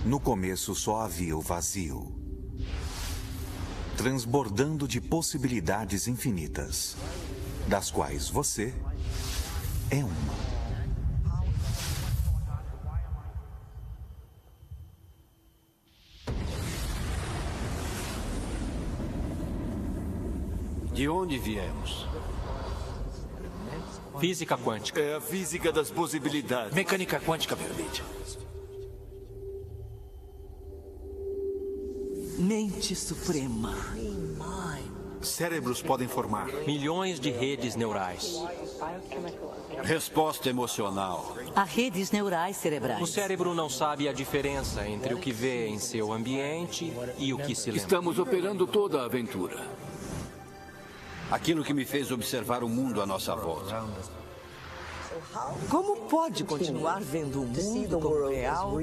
No começo só havia o vazio, transbordando de possibilidades infinitas, das quais você é uma. De onde viemos? Física quântica. É a física das possibilidades. Mecânica quântica, meu leite. Mente suprema. Cérebros podem formar. Milhões de redes neurais. Resposta emocional. Há redes neurais cerebrais. O cérebro não sabe a diferença entre o que vê em seu ambiente e o que se lembra. Estamos operando toda a aventura. Aquilo que me fez observar o mundo à nossa volta. Como pode continuar vendo o mundo como real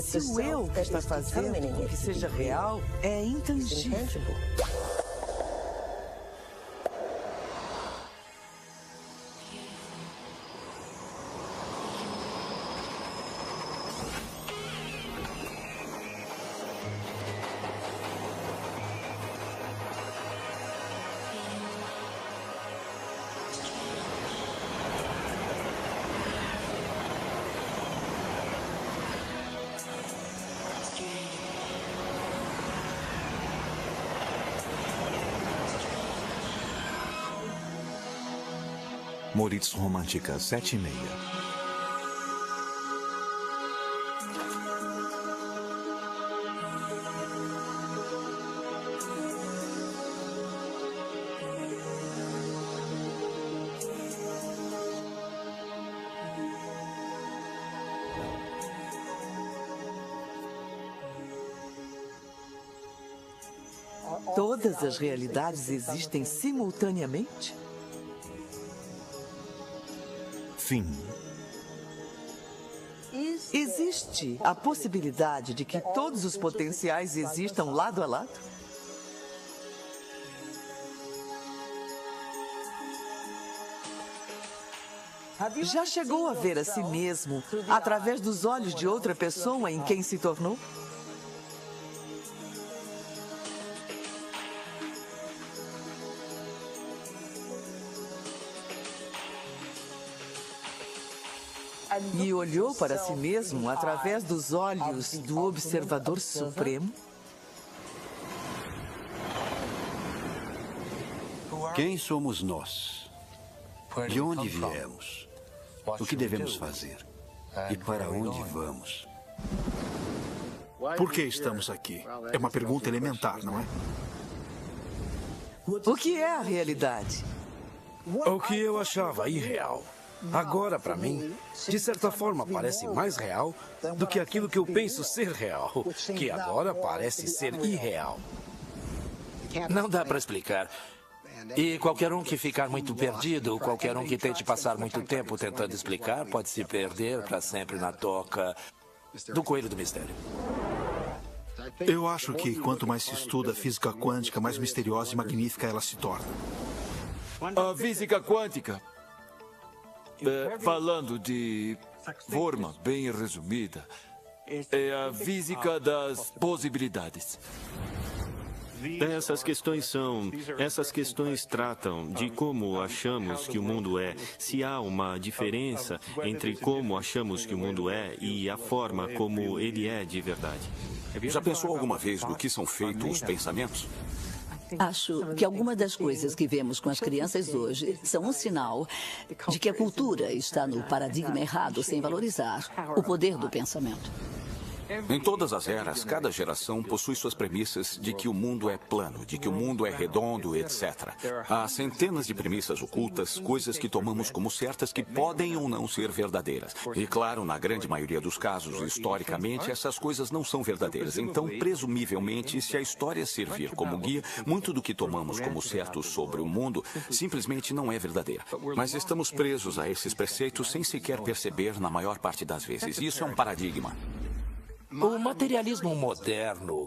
se o eu que está fazendo com que seja real é intangível? Moritz Romântica 7:30. Todas as realidades existem simultaneamente? Fim. Existe a possibilidade de que todos os potenciais existam lado a lado? Já chegou a ver a si mesmo através dos olhos de outra pessoa em quem se tornou? E olhou para si mesmo através dos olhos do Observador Supremo? Quem somos nós? De onde viemos? O que devemos fazer? E para onde vamos? Por que estamos aqui? É uma pergunta elementar, não é? O que é a realidade? O que eu achava irreal. Agora, para mim, de certa forma, parece mais real do que aquilo que eu penso ser real, que agora parece ser irreal. Não dá para explicar. E qualquer um que ficar muito perdido, qualquer um que tente passar muito tempo tentando explicar, pode se perder para sempre na toca do coelho do mistério. Eu acho que quanto mais se estuda a física quântica, mais misteriosa e magnífica ela se torna. A física quântica, falando de forma bem resumida, é a física das possibilidades. Essas questões tratam de como achamos que o mundo é, se há uma diferença entre como achamos que o mundo é e a forma como ele é de verdade. Já pensou alguma vez do que são feitos os pensamentos? Acho que algumas das coisas que vemos com as crianças hoje são um sinal de que a cultura está no paradigma errado, sem valorizar o poder do pensamento. Em todas as eras, cada geração possui suas premissas de que o mundo é plano, de que o mundo é redondo, etc. Há centenas de premissas ocultas, coisas que tomamos como certas que podem ou não ser verdadeiras. E claro, na grande maioria dos casos, historicamente, essas coisas não são verdadeiras. Então, presumivelmente, se a história servir como guia, muito do que tomamos como certo sobre o mundo simplesmente não é verdadeira. Mas estamos presos a esses preceitos sem sequer perceber na maior parte das vezes. Isso é um paradigma. O materialismo moderno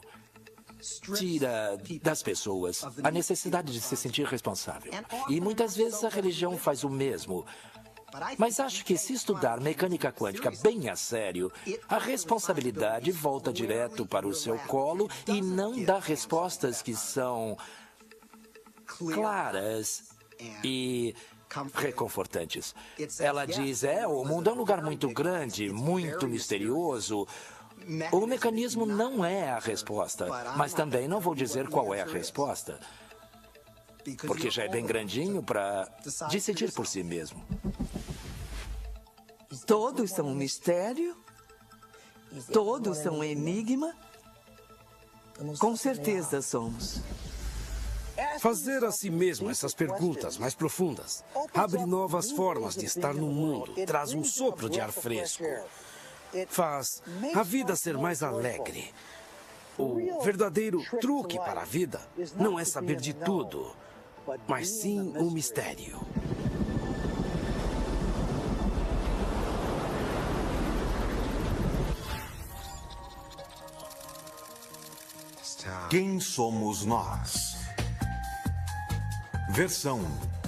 tira das pessoas a necessidade de se sentir responsável. E muitas vezes a religião faz o mesmo. Mas acho que se estudar mecânica quântica bem a sério, a responsabilidade volta direto para o seu colo e não dá respostas que são claras e reconfortantes. Ela diz, o mundo é um lugar muito grande, muito misterioso. O mecanismo não é a resposta, mas também não vou dizer qual é a resposta, porque já é bem grandinho para decidir por si mesmo. Todos são um mistério? Todos são um enigma? Com certeza somos. Fazer a si mesmo essas perguntas mais profundas abre novas formas de estar no mundo, traz um sopro de ar fresco, faz a vida ser mais alegre. O verdadeiro truque para a vida não é saber de tudo, mas sim o mistério. Quem somos nós? Versão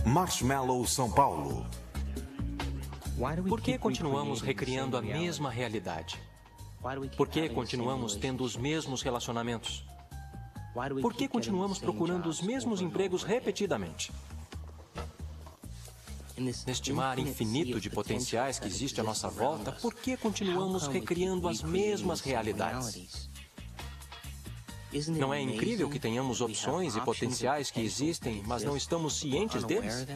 Marshmallow São Paulo. Por que continuamos recriando a mesma realidade? Por que continuamos tendo os mesmos relacionamentos? Por que continuamos procurando os mesmos empregos repetidamente? Neste mar infinito de potenciais que existe à nossa volta, por que continuamos recriando as mesmas realidades? Não é incrível que tenhamos opções e potenciais que existem, mas não estamos cientes deles?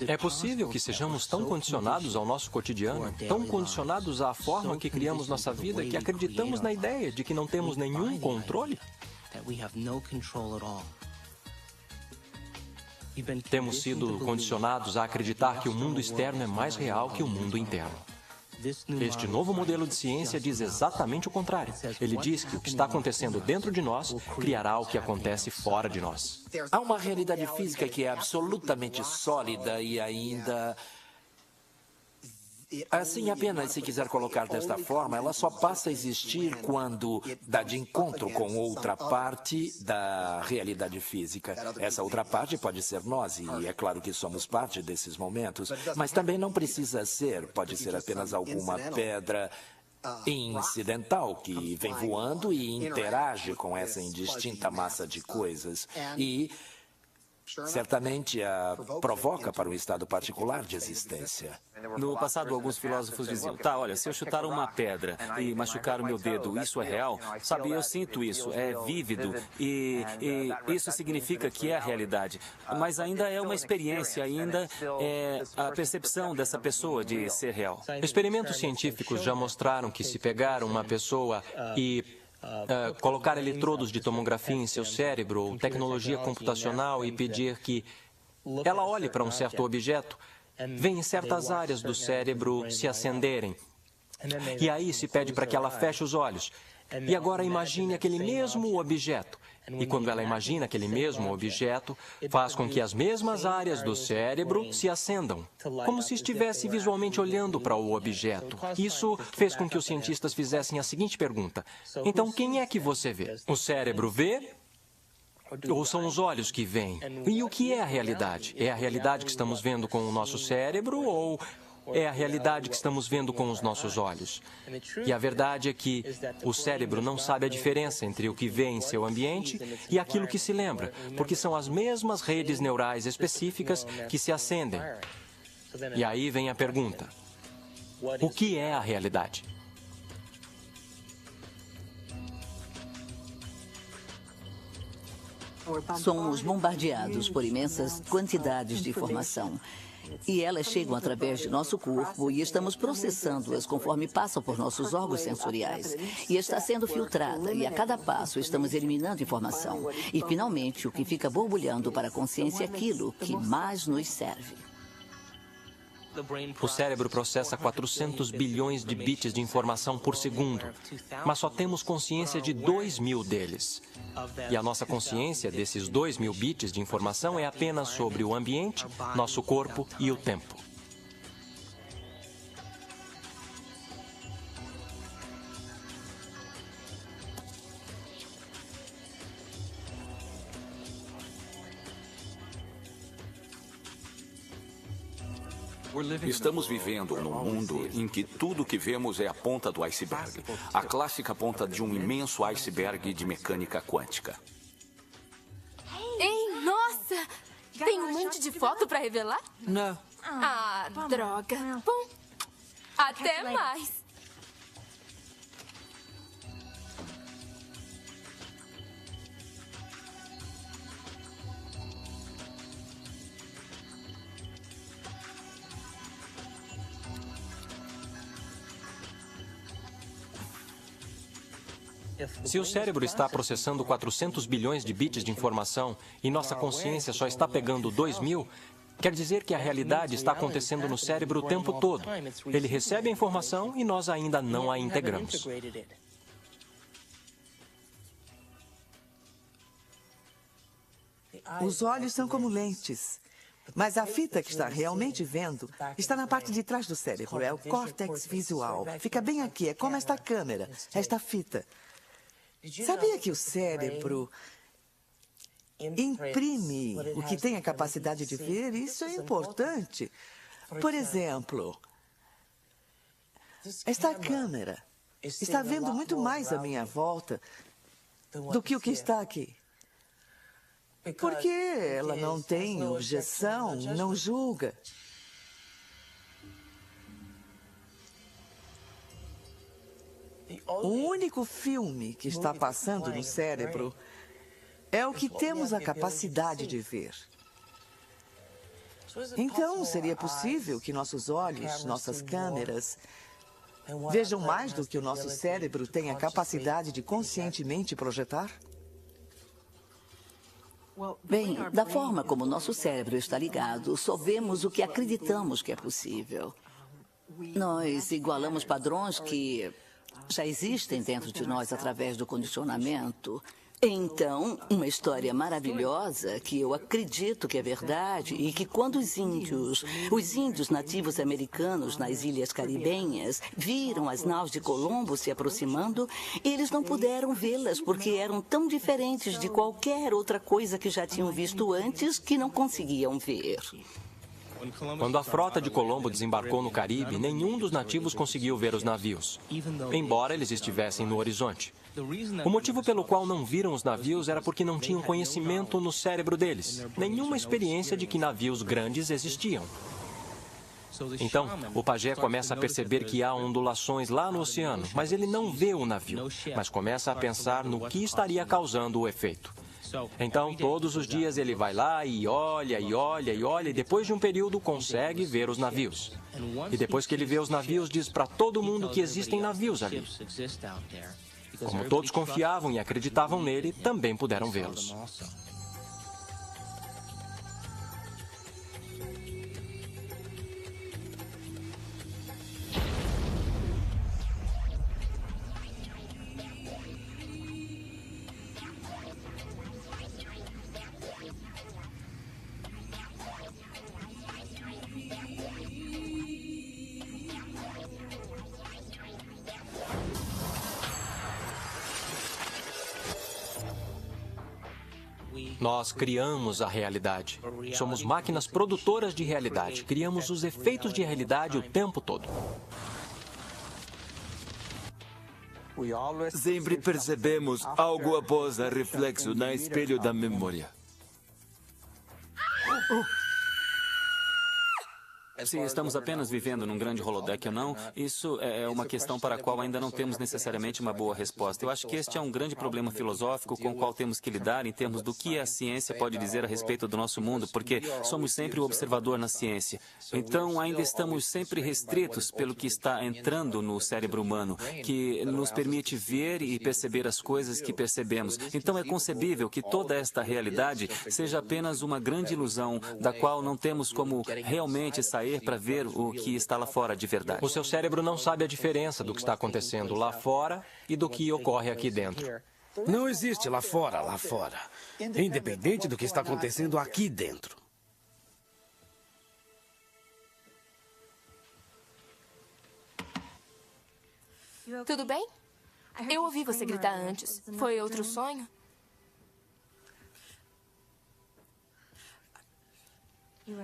É possível que sejamos tão condicionados ao nosso cotidiano, tão condicionados à forma que criamos nossa vida, que acreditamos na ideia de que não temos nenhum controle? Temos sido condicionados a acreditar que o mundo externo é mais real que o mundo interno. Este novo modelo de ciência diz exatamente o contrário. Ele diz que o que está acontecendo dentro de nós criará o que acontece fora de nós. Há uma realidade física que é absolutamente sólida e ainda... Assim, apenas se quiser colocar desta forma, ela só passa a existir quando dá de encontro com outra parte da realidade física. Essa outra parte pode ser nós, e é claro que somos parte desses momentos, mas também não precisa ser, pode ser apenas alguma pedra incidental que vem voando e interage com essa indistinta massa de coisas e certamente a provoca para um estado particular de existência. No passado, alguns filósofos diziam, olha, se eu chutar uma pedra e machucar o meu dedo, isso é real? Sabe, eu sinto isso, é vívido e isso significa que é a realidade. Mas ainda é uma experiência, ainda é a percepção dessa pessoa de ser real. Experimentos científicos já mostraram que se pegar uma pessoa e colocar eletrodos de tomografia em seu cérebro ou tecnologia computacional e pedir que ela olhe para um certo objeto, vem certas áreas do cérebro se acenderem. E aí se pede para que ela feche os olhos. E agora imagine aquele mesmo objeto. E quando ela imagina aquele mesmo objeto, faz com que as mesmas áreas do cérebro se acendam, como se estivesse visualmente olhando para o objeto. Isso fez com que os cientistas fizessem a seguinte pergunta: então, quem é que você vê? O cérebro vê? Ou são os olhos que veem? E o que é a realidade? É a realidade que estamos vendo com o nosso cérebro ou é a realidade que estamos vendo com os nossos olhos? E a verdade é que o cérebro não sabe a diferença entre o que vê em seu ambiente e aquilo que se lembra, porque são as mesmas redes neurais específicas que se acendem. E aí vem a pergunta: o que é a realidade? Somos bombardeados por imensas quantidades de informação. E elas chegam através de nosso corpo e estamos processando-as conforme passam por nossos órgãos sensoriais. E está sendo filtrada e a cada passo estamos eliminando informação. E finalmente o que fica borbulhando para a consciência é aquilo que mais nos serve. O cérebro processa 400 bilhões de bits de informação por segundo, mas só temos consciência de 2.000 deles. E a nossa consciência desses 2.000 bits de informação é apenas sobre o ambiente, nosso corpo e o tempo. Estamos vivendo num mundo em que tudo que vemos é a ponta do iceberg. A clássica ponta de um imenso iceberg de mecânica quântica. Ei, nossa! Tem um monte de foto para revelar? Não. Ah, droga. Bom, até mais. Se o cérebro está processando 400 bilhões de bits de informação e nossa consciência só está pegando 2.000, quer dizer que a realidade está acontecendo no cérebro o tempo todo. Ele recebe a informação e nós ainda não a integramos. Os olhos são como lentes. Mas a fita que está realmente vendo está na parte de trás do cérebro. É o córtex visual. Fica bem aqui. É como esta câmera, esta fita. Sabia que o cérebro imprime o que tem a capacidade de ver? Isso é importante. Por exemplo, esta câmera está vendo muito mais à minha volta do que o que está aqui. Porque ela não tem objeção, não julga. O único filme que está passando no cérebro é o que temos a capacidade de ver. Então, seria possível que nossos olhos, nossas câmeras, vejam mais do que o nosso cérebro tem a capacidade de conscientemente projetar? Bem, da forma como nosso cérebro está ligado, só vemos o que acreditamos que é possível. Nós igualamos padrões que já existem dentro de nós através do condicionamento. Então, uma história maravilhosa que eu acredito que é verdade e que quando os índios nativos americanos nas ilhas caribenhas viram as naus de Colombo se aproximando, eles não puderam vê-las porque eram tão diferentes de qualquer outra coisa que já tinham visto antes que não conseguiam ver. Quando a frota de Colombo desembarcou no Caribe, nenhum dos nativos conseguiu ver os navios, embora eles estivessem no horizonte. O motivo pelo qual não viram os navios era porque não tinham conhecimento no cérebro deles, nenhuma experiência de que navios grandes existiam. Então, o pajé começa a perceber que há ondulações lá no oceano, mas ele não vê o navio, mas começa a pensar no que estaria causando o efeito. Então, todos os dias ele vai lá e olha, e olha, e olha, e depois de um período consegue ver os navios. E depois que ele vê os navios, diz para todo mundo que existem navios ali. Como todos confiavam e acreditavam nele, também puderam vê-los. Nós criamos a realidade. Somos máquinas produtoras de realidade. Criamos os efeitos de realidade o tempo todo. Sempre percebemos algo após o reflexo no espelho da memória. Se estamos apenas vivendo num grande holodeck ou não, isso é uma questão para a qual ainda não temos necessariamente uma boa resposta. Eu acho que este é um grande problema filosófico com o qual temos que lidar em termos do que a ciência pode dizer a respeito do nosso mundo, porque somos sempre o observador na ciência. Então, ainda estamos sempre restritos pelo que está entrando no cérebro humano, que nos permite ver e perceber as coisas que percebemos. Então, é concebível que toda esta realidade seja apenas uma grande ilusão, da qual não temos como realmente sair para ver o que está lá fora de verdade. O seu cérebro não sabe a diferença do que está acontecendo lá fora e do que ocorre aqui dentro. Não existe lá fora, independente do que está acontecendo aqui dentro. Tudo bem? Eu ouvi você gritar antes. Foi outro sonho?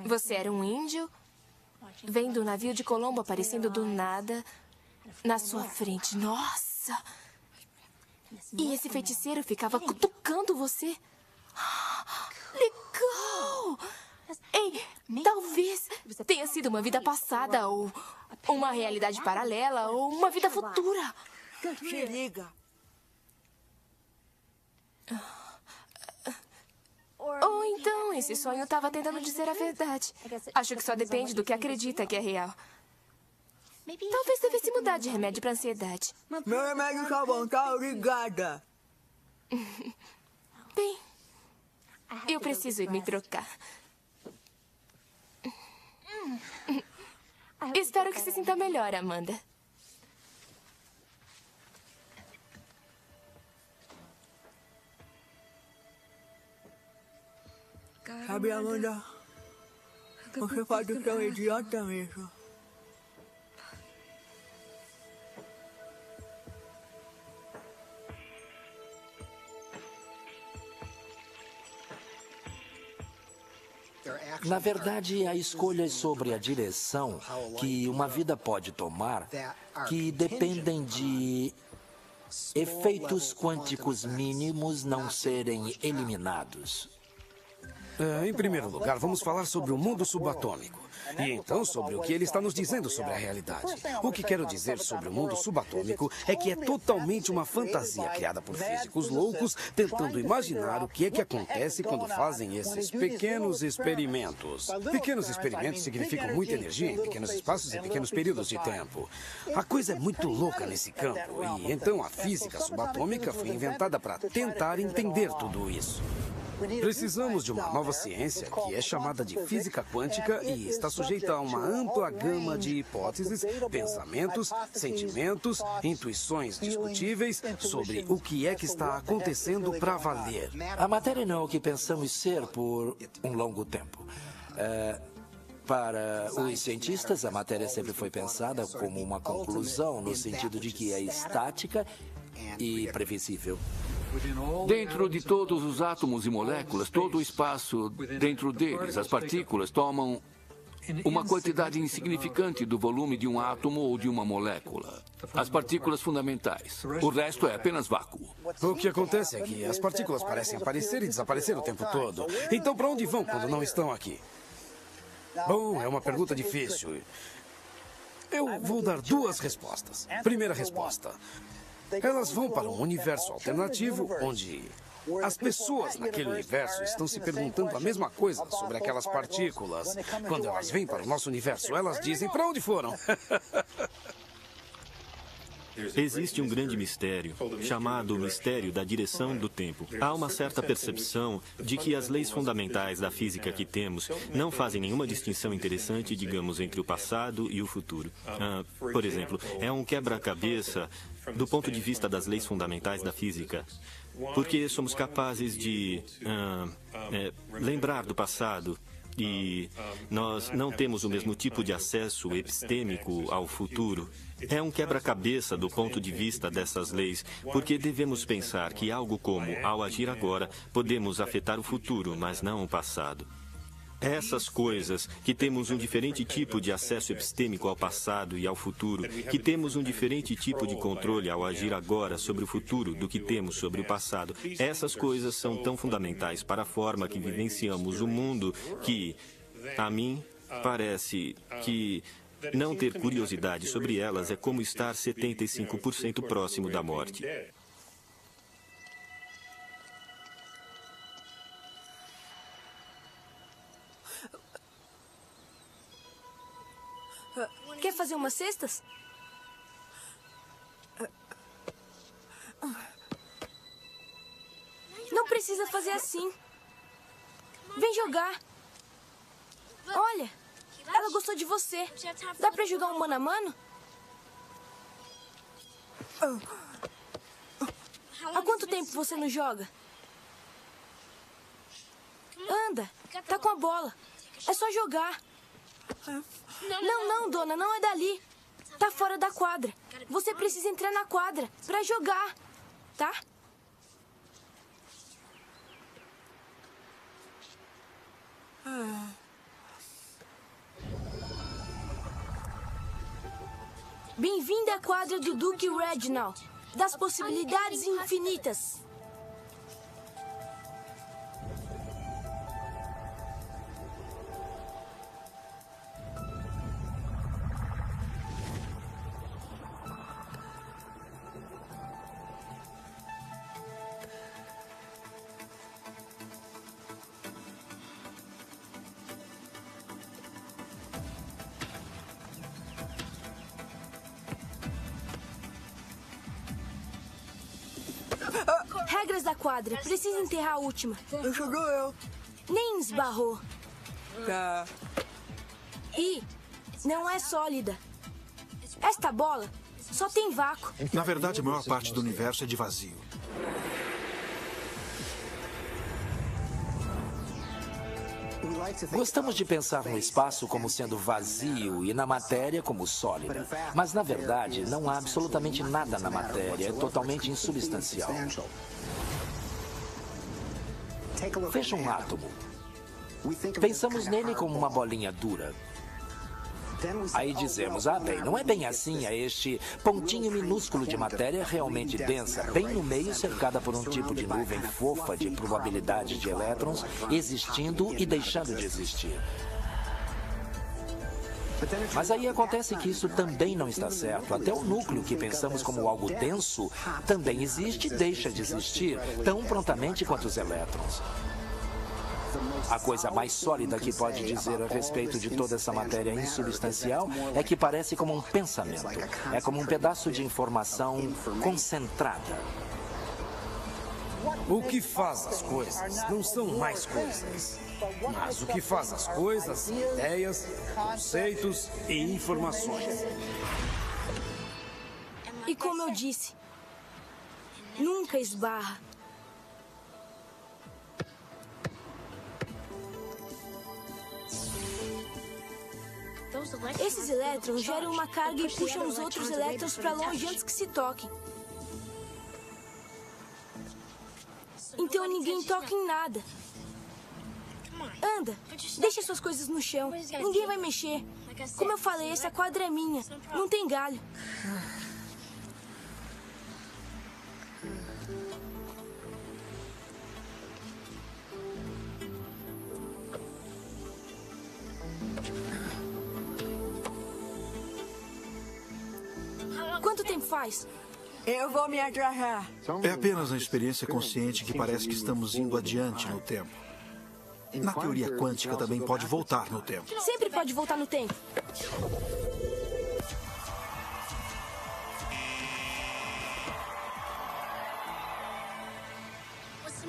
Você era um índio vendo o navio de Colombo aparecendo do nada na sua frente. Nossa! E esse feiticeiro ficava cutucando você. Legal! Ei, talvez tenha sido uma vida passada, ou uma realidade paralela, ou uma vida futura. Se liga. Ou então esse sonho estava tentando dizer a verdade. Acho que só depende do que acredita que é real. Talvez devesse mudar de remédio para ansiedade. Meu remédio tá bom, tá? Obrigada. Bem, eu preciso ir me trocar. Espero que se sinta melhor, Amanda. Sabe, Amanda, você pode ser um idiota mesmo. Na verdade, há escolhas sobre a direção que uma vida pode tomar que dependem de efeitos quânticos mínimos não serem eliminados. Em primeiro lugar, vamos falar sobre o mundo subatômico. E então sobre o que ele está nos dizendo sobre a realidade. O que quero dizer sobre o mundo subatômico é que é totalmente uma fantasia criada por físicos loucos tentando imaginar o que é que acontece quando fazem esses pequenos experimentos. Pequenos experimentos significam muita energia em pequenos espaços e pequenos períodos de tempo. A coisa é muito louca nesse campo e então a física subatômica foi inventada para tentar entender tudo isso. Precisamos de uma nova ciência que é chamada de física quântica e está sujeita a uma ampla gama de hipóteses, pensamentos, sentimentos, intuições discutíveis sobre o que é que está acontecendo para valer. A matéria não é o que pensamos ser por um longo tempo. Para os cientistas, a matéria sempre foi pensada como uma conclusão, no sentido de que é estática e previsível. Dentro de todos os átomos e moléculas, todo o espaço dentro deles, as partículas tomam uma quantidade insignificante do volume de um átomo ou de uma molécula. As partículas fundamentais. O resto é apenas vácuo. O que acontece é que as partículas parecem aparecer e desaparecer o tempo todo. Então, para onde vão quando não estão aqui? Bom, é uma pergunta difícil. Eu vou dar duas respostas. Primeira resposta. Elas vão para um universo alternativo onde as pessoas naquele universo estão se perguntando a mesma coisa sobre aquelas partículas. Quando elas vêm para o nosso universo, elas dizem para onde foram. Existe um grande mistério, chamado mistério da direção do tempo. Há uma certa percepção de que as leis fundamentais da física que temos não fazem nenhuma distinção interessante, digamos, entre o passado e o futuro. Por exemplo, é um quebra-cabeça do ponto de vista das leis fundamentais da física, porque somos capazes de lembrar do passado e nós não temos o mesmo tipo de acesso epistêmico ao futuro. É um quebra-cabeça do ponto de vista dessas leis, porque devemos pensar que algo como, ao agir agora, podemos afetar o futuro, mas não o passado. Essas coisas, que temos um diferente tipo de acesso epistêmico ao passado e ao futuro, que temos um diferente tipo de controle ao agir agora sobre o futuro do que temos sobre o passado, essas coisas são tão fundamentais para a forma que vivenciamos o mundo que, a mim, parece que não ter curiosidade sobre elas é como estar 75% próximo da morte. Quer fazer umas cestas? Não precisa fazer assim. Vem jogar. Olha, ela gostou de você. Dá pra jogar um mano a mano? Há quanto tempo você não joga? Anda, tá com a bola. É só jogar. Não, dona, não é dali. Tá fora da quadra. Você precisa entrar na quadra pra jogar, tá? Bem-vindo à quadra do Duke Reginald, das possibilidades infinitas. Regras da quadra. Precisa enterrar a última. Chegou eu. Nem esbarrou. Tá. E não é sólida. Esta bola só tem vácuo. Na verdade, a maior parte do universo é de vazio. Gostamos de pensar no espaço como sendo vazio e na matéria como sólida. Mas, na verdade, não há absolutamente nada na matéria. É totalmente insubstancial. Veja um átomo. Pensamos nele como uma bolinha dura. Aí dizemos, bem, não é bem assim, é este pontinho minúsculo de matéria realmente densa, bem no meio, cercada por um tipo de nuvem fofa de probabilidade de elétrons existindo e deixando de existir. Mas aí acontece que isso também não está certo. Até o núcleo, que pensamos como algo denso, também existe e deixa de existir, tão prontamente quanto os elétrons. A coisa mais sólida que pode dizer a respeito de toda essa matéria insubstancial é que parece como um pensamento. É como um pedaço de informação concentrada. O que faz as coisas não são mais coisas. Mas o que faz as coisas são ideias, conceitos e informações. E como eu disse, nunca esbarra. Esses elétrons geram uma carga e puxam os outros elétrons para longe antes que se toquem. Então ninguém toca em nada. Anda, deixa suas coisas no chão. Ninguém vai mexer. Como eu falei, essa quadra é minha. Não tem galho. Quanto tempo faz? Eu vou me agarrar. É apenas na experiência consciente que parece que estamos indo adiante no tempo. Na teoria quântica também pode voltar no tempo. Sempre pode voltar no tempo.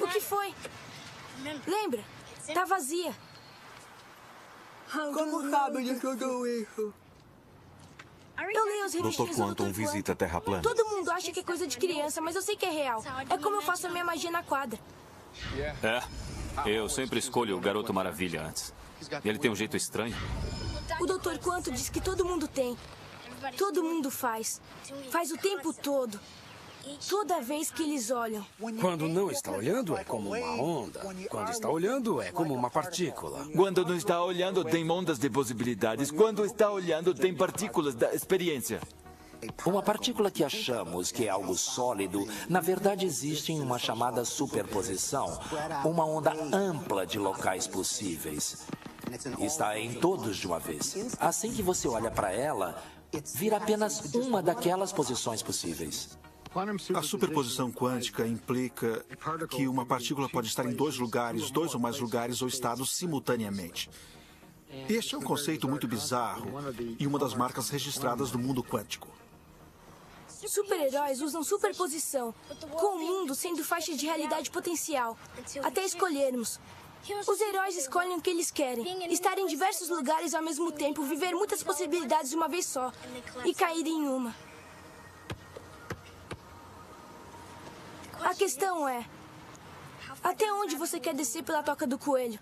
O que foi? Lembra? Tá vazia. Como sabe de tudo isso? Eu leio as revistas Dr. Quantum visita a Terra plana. Todo mundo acha que é coisa de criança, mas eu sei que é real. É como eu faço a minha magia na quadra. Eu sempre escolho o Garoto Maravilha antes. Ele tem um jeito estranho. O Dr. Quantum diz que todo mundo tem. Todo mundo faz. Faz o tempo todo. Toda vez que eles olham. Quando não está olhando, é como uma onda. Quando está olhando, é como uma partícula. Quando não está olhando, tem ondas de possibilidades. Quando está olhando, tem partículas da experiência. Uma partícula que achamos que é algo sólido, na verdade existe em uma chamada superposição, uma onda ampla de locais possíveis. Está em todos de uma vez. Assim que você olha para ela, vira apenas uma daquelas posições possíveis. A superposição quântica implica que uma partícula pode estar em dois lugares, dois ou mais lugares ou estados simultaneamente. Este é um conceito muito bizarro e uma das marcas registradas do mundo quântico. Super-heróis usam superposição, com o mundo sendo faixa de realidade potencial, até escolhermos. Os heróis escolhem o que eles querem, estar em diversos lugares ao mesmo tempo, viver muitas possibilidades de uma vez só e cair em uma. A questão é, até onde você quer descer pela toca do coelho?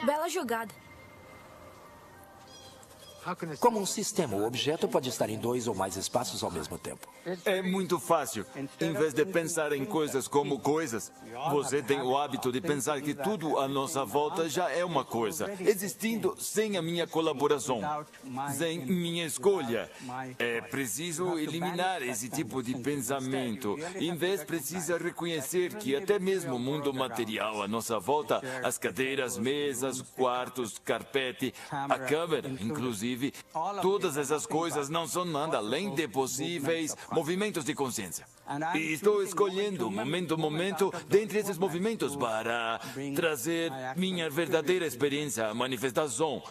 Bela jogada. Como um sistema, o objeto pode estar em 2 ou mais espaços ao mesmo tempo. É muito fácil. Em vez de pensar em coisas como coisas, você tem o hábito de pensar que tudo à nossa volta já é uma coisa, existindo sem a minha colaboração, sem minha escolha. É preciso eliminar esse tipo de pensamento. Em vez, precisa reconhecer que até mesmo o mundo material à nossa volta, as cadeiras, mesas, quartos, carpete, a câmera, inclusive, todas essas coisas não são nada além de possíveis movimentos de consciência. E estou escolhendo, momento a momento, dentre esses movimentos para trazer minha verdadeira experiência à manifestação.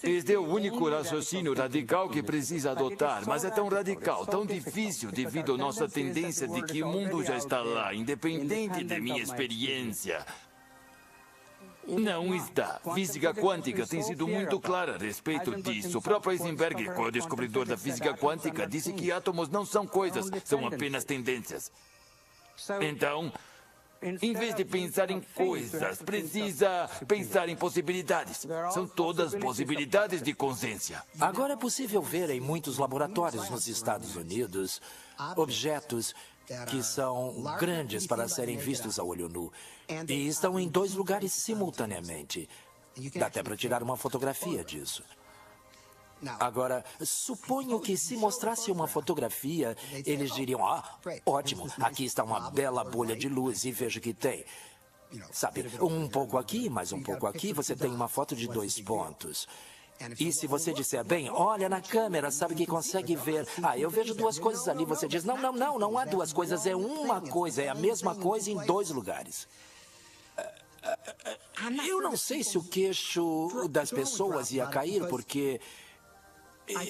Este é o único raciocínio radical que precisa adotar, mas é tão radical, tão difícil devido à nossa tendência de que o mundo já está lá, independente de minha experiência. Não está. Física quântica tem sido muito clara a respeito disso. O próprio Heisenberg, co-descobridor da física quântica, disse que átomos não são coisas, são apenas tendências. Então, em vez de pensar em coisas, precisa pensar em possibilidades. São todas possibilidades de consciência. Agora é possível ver em muitos laboratórios nos Estados Unidos objetos que são grandes para serem vistos a olho nu e estão em 2 lugares simultaneamente. Dá até para tirar uma fotografia disso. Agora, suponho que se mostrasse uma fotografia, eles diriam, ótimo, aqui está uma bela bolha de luz e veja que tem. Sabe, um pouco aqui, mais um pouco aqui, você tem uma foto de 2 pontos. E se você disser, bem, olha na câmera, sabe que consegue ver. Eu vejo 2 coisas ali. Você diz, não há 2 coisas, é uma coisa, é a mesma coisa em 2 lugares. Eu não sei se o queixo das pessoas ia cair, porque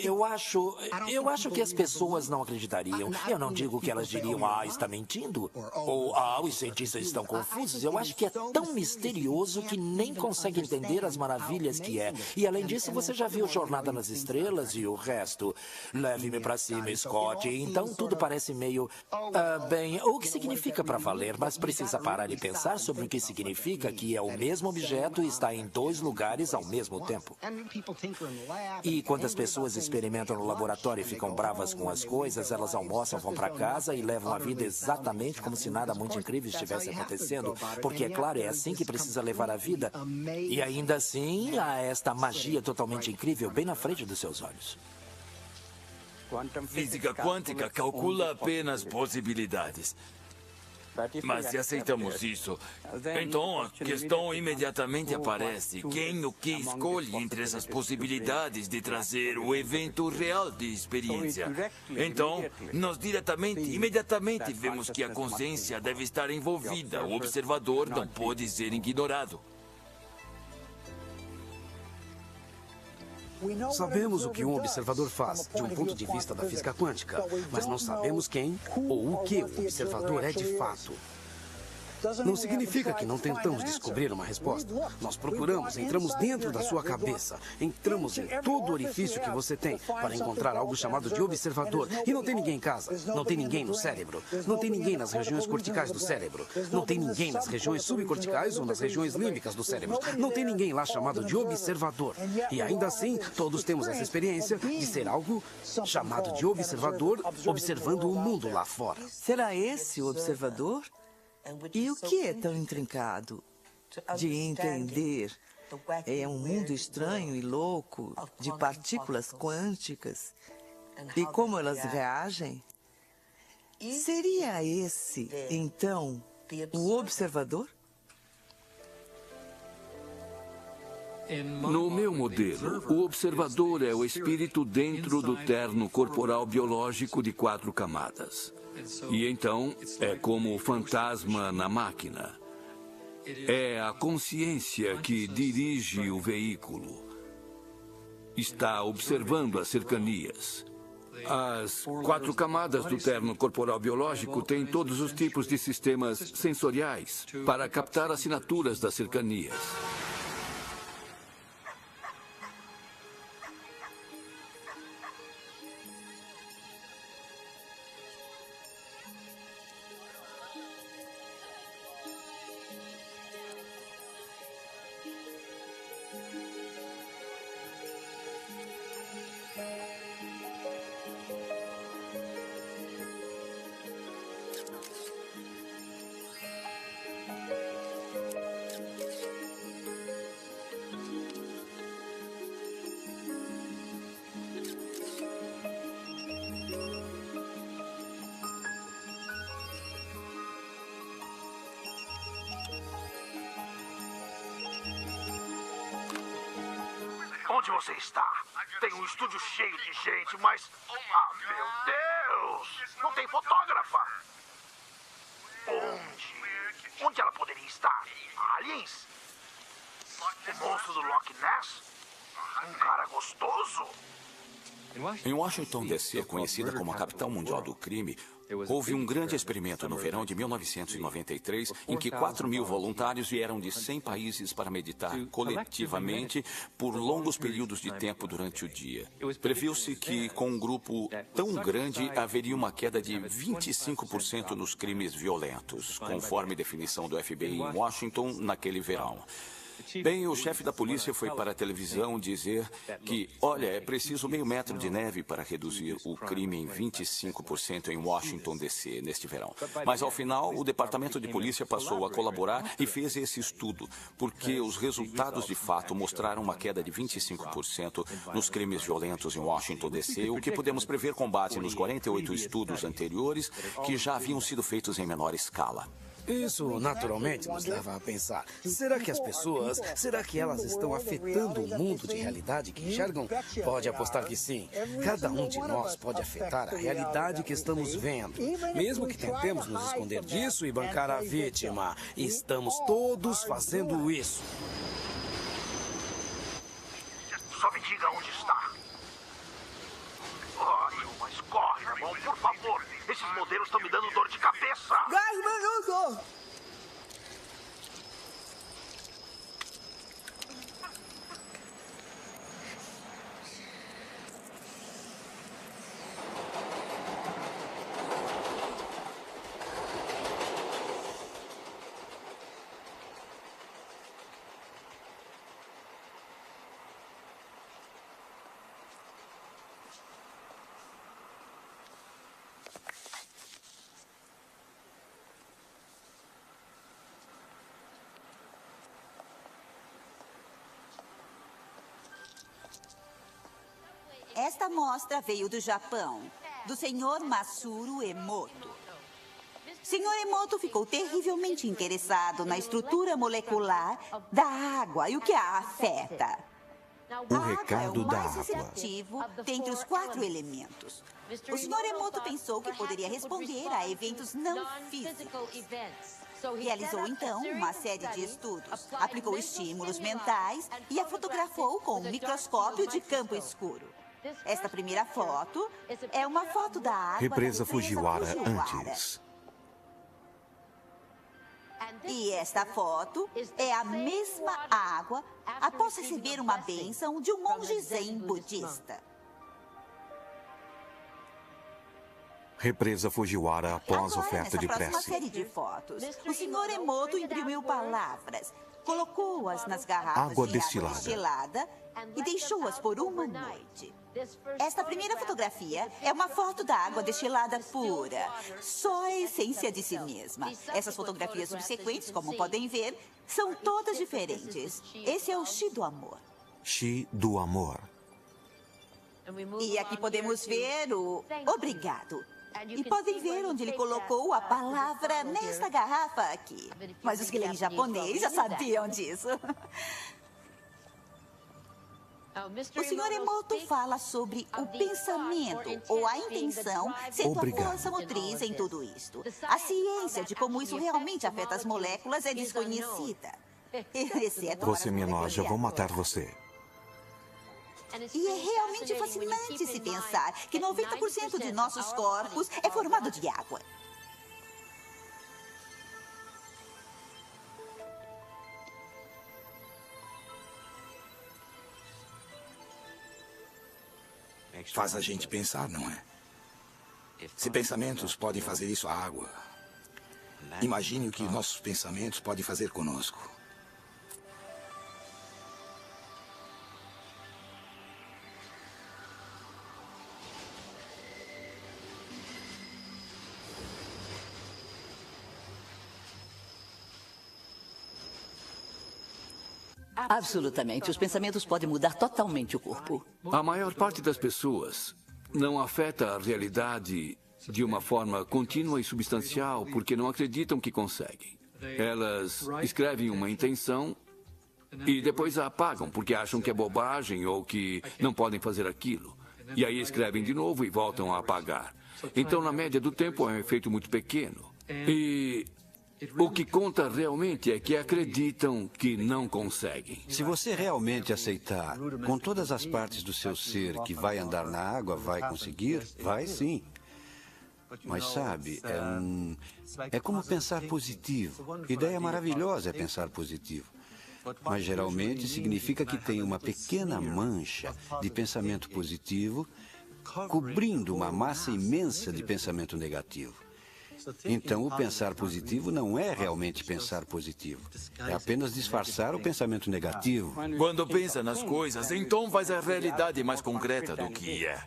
eu acho que as pessoas não acreditariam. Eu não digo que elas diriam, está mentindo, ou os cientistas estão confusos. Eu acho que é tão misterioso que nem consegue entender as maravilhas que é. E além disso, você já viu Jornada nas Estrelas e o resto. Leve-me para cima, Scott. Então tudo parece meio... bem, o que significa para valer, mas precisa parar e pensar sobre o que significa que é o mesmo objeto e está em 2 lugares ao mesmo tempo. E quando as pessoas experimentam no laboratório e ficam bravas com as coisas, elas almoçam, vão para casa e levam a vida exatamente como se nada muito incrível estivesse acontecendo, porque, é claro, é assim que precisa levar a vida. E ainda assim, há esta magia totalmente incrível bem na frente dos seus olhos. Física quântica calcula apenas possibilidades. Mas se aceitamos isso, então a questão imediatamente aparece. Quem o que escolhe entre essas possibilidades de trazer o evento real de experiência? Então, nós imediatamente vemos que a consciência deve estar envolvida. O observador não pode ser ignorado. Sabemos o que um observador faz, de um ponto de vista da física quântica, mas não sabemos quem ou o que o observador é de fato. Não significa que não tentamos descobrir uma resposta. Nós procuramos, entramos dentro da sua cabeça, entramos em todo orifício que você tem para encontrar algo chamado de observador. E não tem ninguém em casa, não tem ninguém no cérebro, não tem ninguém nas regiões corticais do cérebro, não tem ninguém nas regiões subcorticais ou nas regiões límbicas do cérebro. Não tem ninguém lá chamado de observador. E ainda assim, todos temos essa experiência de ser algo chamado de observador, observando o mundo lá fora. Será esse o observador? E o que é tão intrincado de entender? É um mundo estranho e louco de partículas quânticas e como elas reagem? Seria esse, então, o observador? No meu modelo, o observador é o espírito dentro do terno corporal biológico de 4 camadas. E então, é como o fantasma na máquina. É a consciência que dirige o veículo. Está observando as cercanias. As 4 camadas do terno corporal biológico têm todos os tipos de sistemas sensoriais para captar assinaturas das cercanias. Onde você está? Tem um estúdio cheio de gente, mas... Ah, meu Deus! Não tem fotógrafa! Onde? Onde ela poderia estar? Aliens? O monstro do Loch Ness? Um cara gostoso? Em Washington, D.C., conhecida como a capital mundial do crime, houve um grande experimento no verão de 1993, em que 4.000 voluntários vieram de 100 países para meditar coletivamente por longos períodos de tempo durante o dia. Previu-se que, com um grupo tão grande, haveria uma queda de 25% nos crimes violentos, conforme definição do FBI em Washington naquele verão. Bem, o chefe da polícia foi para a televisão dizer que, olha, é preciso meio metro de neve para reduzir o crime em 25% em Washington, D.C., neste verão. Mas, ao final, o departamento de polícia passou a colaborar e fez esse estudo, porque os resultados, de fato, mostraram uma queda de 25% nos crimes violentos em Washington, D.C., o que podemos prever com base nos 48 estudos anteriores que já haviam sido feitos em menor escala. Isso, naturalmente, nos leva a pensar. Será que elas estão afetando o mundo de realidade que enxergam? Pode apostar que sim. Cada um de nós pode afetar a realidade que estamos vendo. Mesmo que tentemos nos esconder disso e bancar a vítima. Estamos todos fazendo isso. Só me diga onde está. Ótimo, mas corre, irmão, por favor. Esses modelos estão me dando dor de cabeça. 10 minutos! Esta amostra veio do Japão, do Sr. Masaru Emoto. Sr. Emoto ficou terrivelmente interessado na estrutura molecular da água e o que a afeta. O recado da A água é o mais água. receptivo dentre os 4 elementos. O Sr. Emoto pensou que poderia responder a eventos não físicos. Realizou, então, uma série de estudos, aplicou estímulos mentais e a fotografou com um microscópio de campo escuro. Esta primeira foto é uma foto da água Represa da Fujiwara Fujiwara. antes. E esta foto é a mesma água após receber uma bênção de um monge zen budista. Represa Fujiwara após Agora, oferta de nessa próxima prece. série de fotos, o Sr. Emoto imprimiu palavras, colocou-as nas garrafas Água de destilada. água destilada e deixou-as por uma noite. Esta primeira fotografia é uma foto da água destilada pura, só a essência de si mesma. Essas fotografias subsequentes, como podem ver, são todas diferentes. Esse é o Shi do amor. Shi do amor. E aqui podemos ver o obrigado. E podem ver onde ele colocou a palavra nesta garrafa aqui. Mas os que leem japonês já sabiam disso. O Sr. Emoto fala sobre o pensamento ou a intenção sendo Obrigado. a força motriz em tudo isto. A ciência de como isso realmente afeta as moléculas é desconhecida. Exceto Você para me a enoja, molécula vou matar você. E é realmente fascinante se pensar que 90% de nossos corpos é formado de água. Faz a gente pensar, não é? Se pensamentos podem fazer isso à água, imagine o que nossos pensamentos podem fazer conosco. Absolutamente. Os pensamentos podem mudar totalmente o corpo. A maior parte das pessoas não afeta a realidade de uma forma contínua e substancial porque não acreditam que conseguem. Elas escrevem uma intenção E depois a apagam porque acham que é bobagem ou que não podem fazer aquilo. E aí escrevem de novo e voltam a apagar. Então, na média do tempo, é um efeito muito pequeno. E o que conta realmente é que acreditam que não conseguem. Se você realmente aceitar, com todas as partes do seu ser, que vai andar na água, vai conseguir, vai sim. Mas sabe, é como pensar positivo. Ideia maravilhosa é pensar positivo. Mas geralmente significa que tem uma pequena mancha de pensamento positivo cobrindo uma massa imensa de pensamento negativo. Então, o pensar positivo não é realmente pensar positivo. É apenas disfarçar o pensamento negativo. Quando pensa nas coisas, então faz a realidade mais concreta do que é.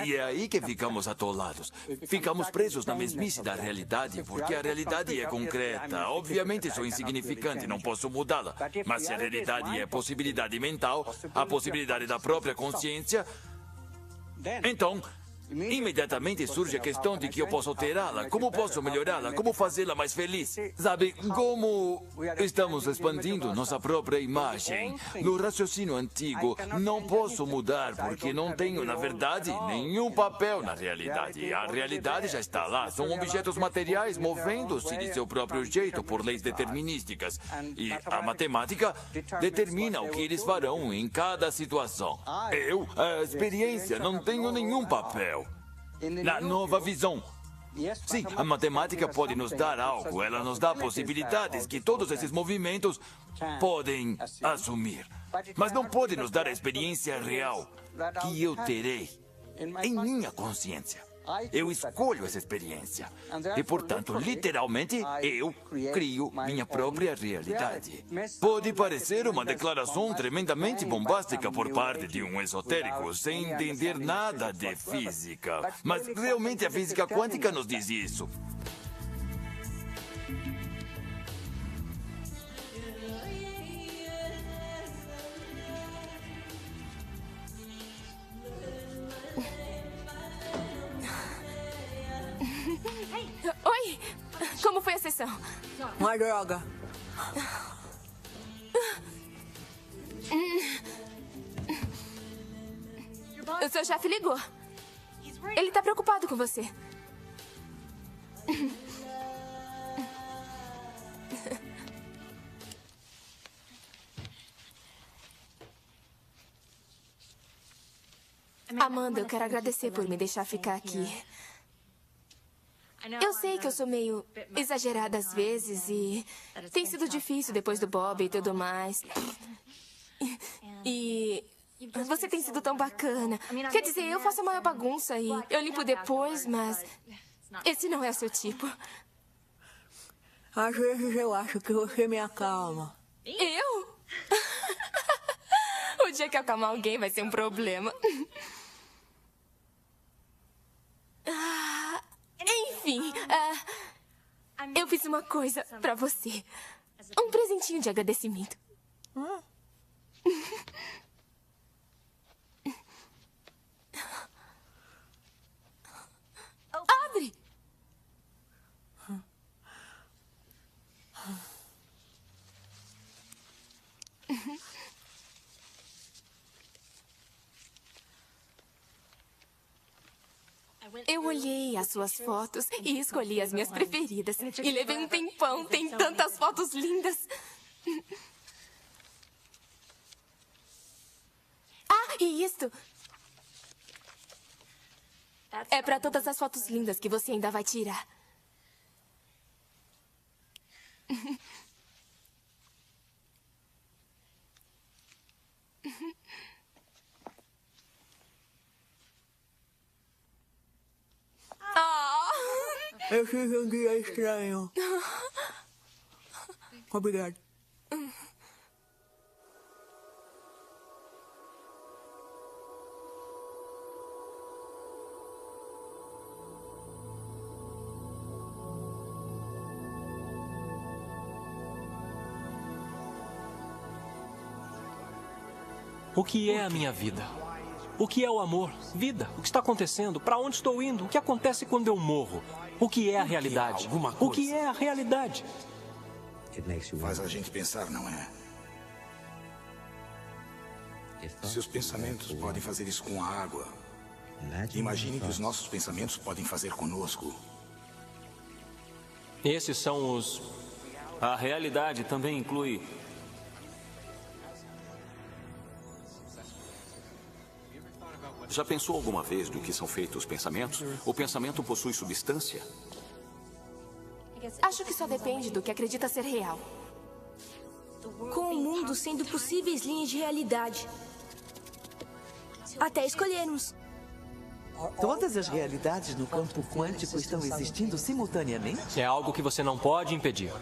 E é aí que ficamos atolados. Ficamos presos na mesmice da realidade, porque a realidade é concreta. Obviamente sou insignificante, não posso mudá-la. Mas se a realidade é possibilidade mental, a possibilidade da própria consciência, então imediatamente surge a questão de que eu posso alterá-la, como posso melhorá-la, como fazê-la mais feliz. Sabe, como estamos expandindo nossa própria imagem. No raciocínio antigo, não posso mudar porque não tenho, na verdade, nenhum papel na realidade. A realidade já está lá, são objetos materiais movendo-se de seu próprio jeito por leis determinísticas. E a matemática determina o que eles farão em cada situação. Eu, a experiência, não tenho nenhum papel. Na nova visão. Sim, a matemática pode nos dar algo, ela nos dá possibilidades que todos esses movimentos podem assumir. Mas não pode nos dar a experiência real que eu terei em minha consciência. Eu escolho essa experiência. E, portanto, literalmente, eu crio minha própria realidade. Pode parecer uma declaração tremendamente bombástica por parte de um esotérico, sem entender nada de física. Mas, realmente, a física quântica nos diz isso. Oi! Como foi a sessão? Uma droga. O seu chefe ligou. Ele está preocupado com você. Amanda, eu quero agradecer por me deixar ficar aqui. Eu sei que eu sou meio exagerada às vezes e tem sido difícil depois do Bob e tudo mais. E você tem sido tão bacana. Quer dizer, eu faço a maior bagunça e eu limpo depois, mas esse não é o seu tipo. Às vezes eu acho que você me acalma. Eu? O dia que eu acalmar alguém vai ser um problema. Enfim, eu fiz uma coisa pra você. Um presentinho de agradecimento. Abre! Eu olhei as suas fotos e escolhi as minhas preferidas. E levei um tempão, tem tantas fotos lindas. Ah, e isto é para todas as fotos lindas que você ainda vai tirar. Eu tive um dia estranho. Obrigado. O que é a minha vida? O que é o amor? Vida? O que está acontecendo? Para onde estou indo? O que acontece quando eu morro? O que é a realidade? O que é a realidade? Faz a gente pensar, não é? Se os pensamentos podem fazer isso com a água, imagine que os nossos pensamentos podem fazer conosco. Esses são os... A realidade também inclui... Já pensou alguma vez do que são feitos os pensamentos? O pensamento possui substância? Acho que só depende do que acredita ser real. Com o mundo sendo possíveis linhas de realidade. Até escolhermos. Todas as realidades no campo quântico estão existindo simultaneamente? É algo que você não pode impedir.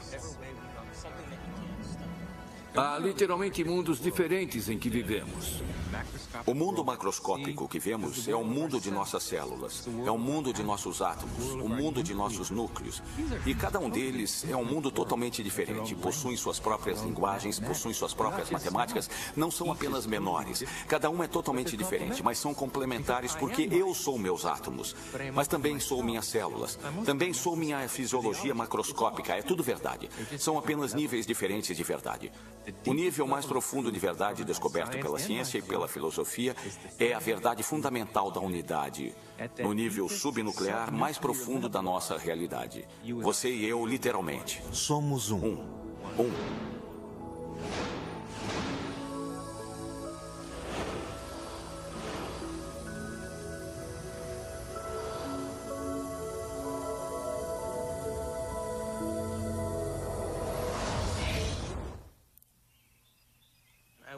Há literalmente mundos diferentes em que vivemos. O mundo macroscópico que vemos é o mundo de nossas células, é o mundo de nossos átomos, o mundo de nossos núcleos. E cada um deles é um mundo totalmente diferente. Possuem suas próprias linguagens, possuem suas próprias matemáticas. Não são apenas menores. Cada um é totalmente diferente, mas são complementares porque eu sou meus átomos. Mas também sou minhas células. Também sou minha fisiologia macroscópica. É tudo verdade. São apenas níveis diferentes de verdade. O nível mais profundo de verdade descoberto pela ciência e pela filosofia é a verdade fundamental da unidade, no nível subnuclear mais profundo da nossa realidade. Você e eu, literalmente. Somos um.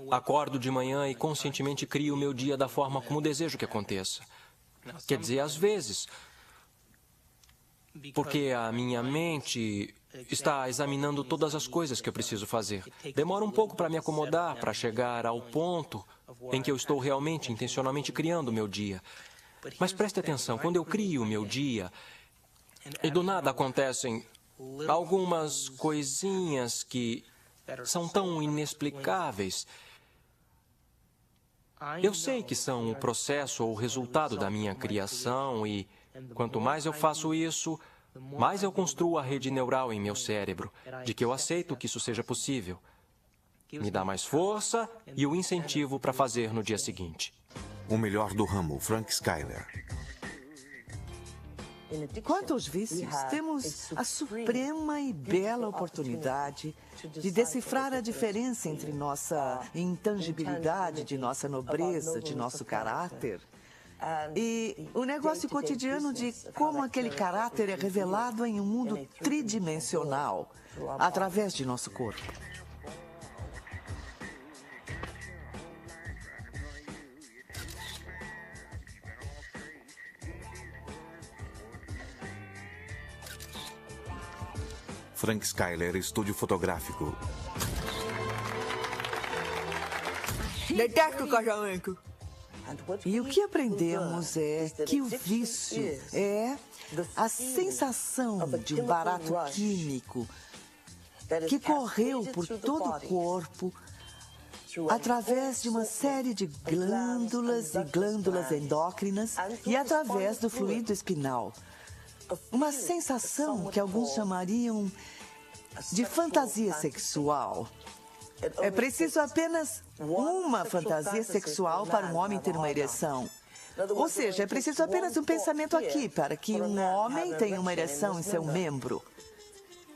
Acordo de manhã e conscientemente crio o meu dia da forma como desejo que aconteça. Quer dizer, às vezes, porque a minha mente está examinando todas as coisas que eu preciso fazer. Demora um pouco para me acomodar, para chegar ao ponto em que eu estou realmente, intencionalmente criando o meu dia. Mas preste atenção, quando eu crio o meu dia, e do nada acontecem algumas coisinhas que são tão inexplicáveis. Eu sei que são o processo ou o resultado da minha criação e, quanto mais eu faço isso, mais eu construo a rede neural em meu cérebro, de que eu aceito que isso seja possível. Me dá mais força e o incentivo para fazer no dia seguinte. O melhor do ramo, Frank Skyler. Quanto aos vícios, temos a suprema e bela oportunidade de decifrar a diferença entre nossa intangibilidade, de nossa nobreza, de nosso caráter, e o negócio cotidiano de como aquele caráter é revelado em um mundo tridimensional, através de nosso corpo. Frank Skyler, estúdio fotográfico. Detesto o casamento. E o que aprendemos é que o vício é a sensação de um barato químico que correu por todo o corpo através de uma série de glândulas e glândulas endócrinas e através do fluido espinal. Uma sensação que alguns chamariam de fantasia sexual. É preciso apenas uma fantasia sexual para um homem ter uma ereção. Ou seja, é preciso apenas um pensamento aqui para que um homem tenha uma ereção em seu membro.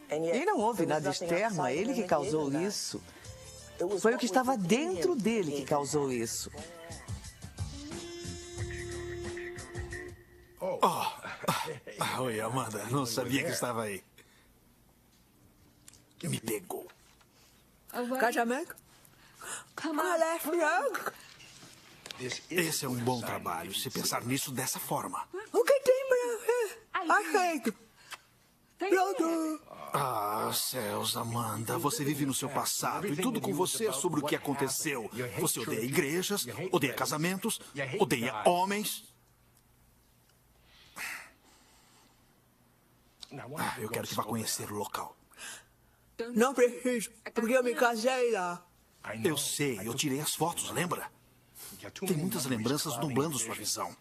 E não houve nada externo a ele que causou isso. Foi o que estava dentro dele que causou isso. Oi, Amanda. Não sabia que estava aí. Me pegou. Casamento? Esse é um bom trabalho, se pensar nisso dessa forma. O que tem para aceito? Pronto. Ah, céus, Amanda. Você vive no seu passado e tudo com você é sobre o que aconteceu. Você odeia igrejas, odeia casamentos, odeia homens. Eu quero que vá conhecer o local. Não preciso, porque eu me casei lá. Eu sei, eu tirei as fotos, lembra? Tem muitas lembranças nublando sua visão.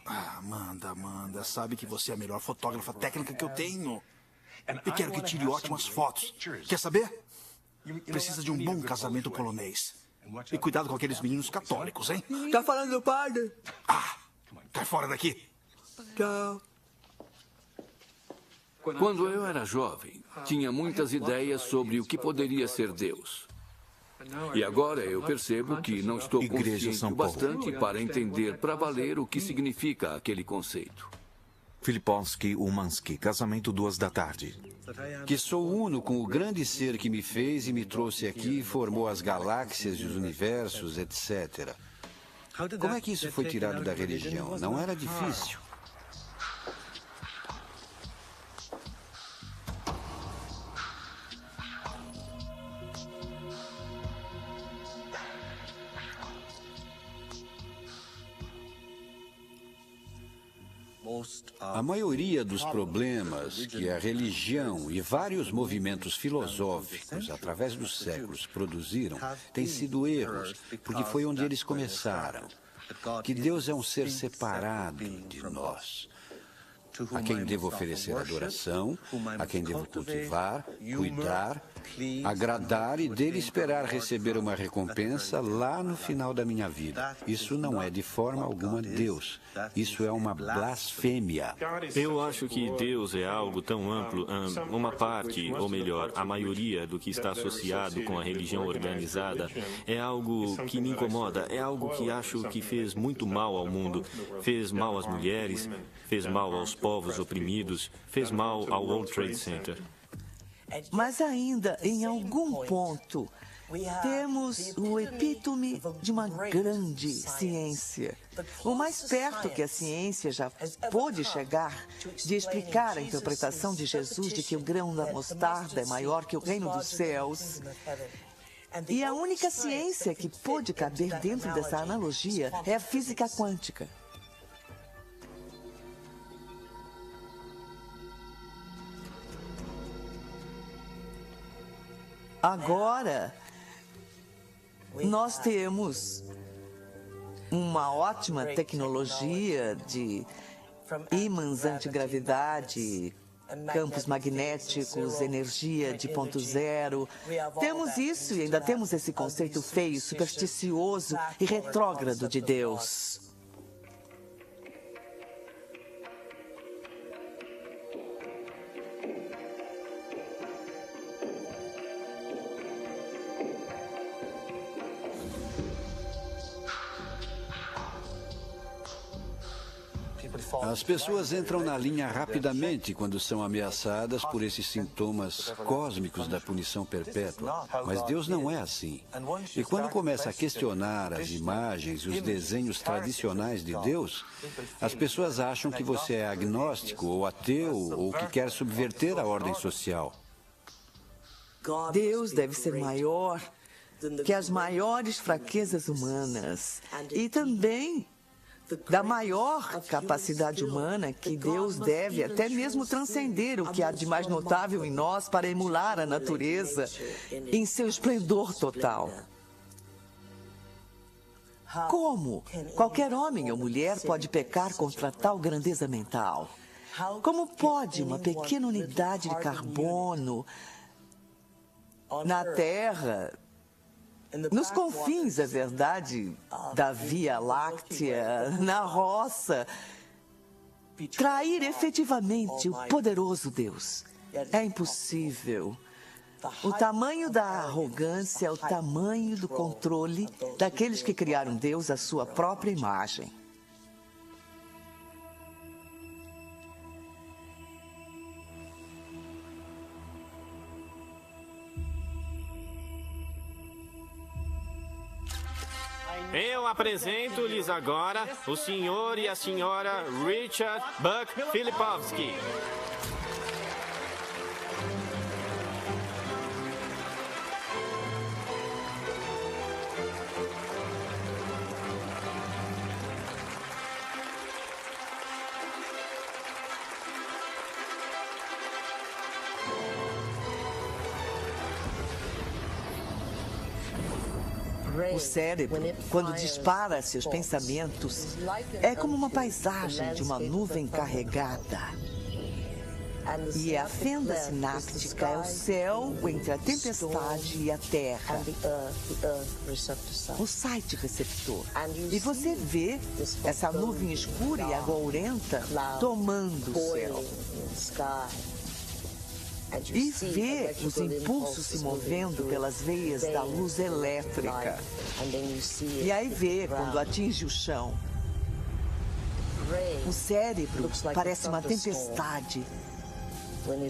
Amanda, sabe que você é a melhor fotógrafa técnica que eu tenho. E quero que tire ótimas fotos. Quer saber? Precisa de um bom casamento polonês. E cuidado com aqueles meninos católicos, hein? Tá falando do padre? Ah, cai fora daqui. Tchau. Quando eu era jovem, tinha muitas ideias sobre o que poderia ser Deus. E agora eu percebo que não estou consciente o bastante para entender para valer o que significa aquele conceito. Filipowski Umansky, casamento 2h. Que sou uno com o grande ser que me fez e me trouxe aqui e formou as galáxias e os universos, etc. Como é que isso foi tirado da religião? Não era difícil. A maioria dos problemas que a religião e vários movimentos filosóficos, através dos séculos, produziram, têm sido erros, porque foi onde eles começaram. Que Deus é um ser separado de nós, a quem devo oferecer adoração, a quem devo cultivar, cuidar, agradar e dele esperar receber uma recompensa lá no final da minha vida. Isso não é de forma alguma Deus. Isso é uma blasfêmia. Eu acho que Deus é algo tão amplo, uma parte, ou melhor, a maioria do que está associado com a religião organizada é algo que me incomoda, é algo que acho que fez muito mal ao mundo, fez mal às mulheres, fez mal aos povos oprimidos, fez mal ao World Trade Center. Mas ainda, em algum ponto, temos o epítome de uma grande ciência. O mais perto que a ciência já pôde chegar de explicar a interpretação de Jesus de que o grão da mostarda é maior que o reino dos céus. E a única ciência que pôde caber dentro dessa analogia é a física quântica. Agora, nós temos uma ótima tecnologia de ímãs antigravidade, campos magnéticos, energia de ponto zero. Temos isso e ainda temos esse conceito feio, supersticioso e retrógrado de Deus. As pessoas entram na linha rapidamente quando são ameaçadas por esses sintomas cósmicos da punição perpétua. Mas Deus não é assim. E quando começa a questionar as imagens e os desenhos tradicionais de Deus, as pessoas acham que você é agnóstico ou ateu ou que quer subverter a ordem social. Deus deve ser maior que as maiores fraquezas humanas e também da maior capacidade humana que Deus deve até mesmo transcender o que há de mais notável em nós para emular a natureza em seu esplendor total. Como qualquer homem ou mulher pode pecar contra tal grandeza mental? Como pode uma pequena unidade de carbono na Terra, nos confins, é verdade, da Via Láctea, na roça, trair efetivamente o poderoso Deus? É impossível. O tamanho da arrogância é o tamanho do controle daqueles que criaram Deus à sua própria imagem. Eu apresento-lhes agora o senhor e a senhora Richard Buck Filipowski. O cérebro, quando dispara seus pensamentos, é como uma paisagem de uma nuvem carregada. E a fenda sináptica é o céu entre a tempestade e a terra. O site receptor. E você vê essa nuvem escura e agourenta tomando o céu. E vê os impulsos se movendo pelas veias da luz elétrica. E aí vê quando atinge o chão. O cérebro parece uma tempestade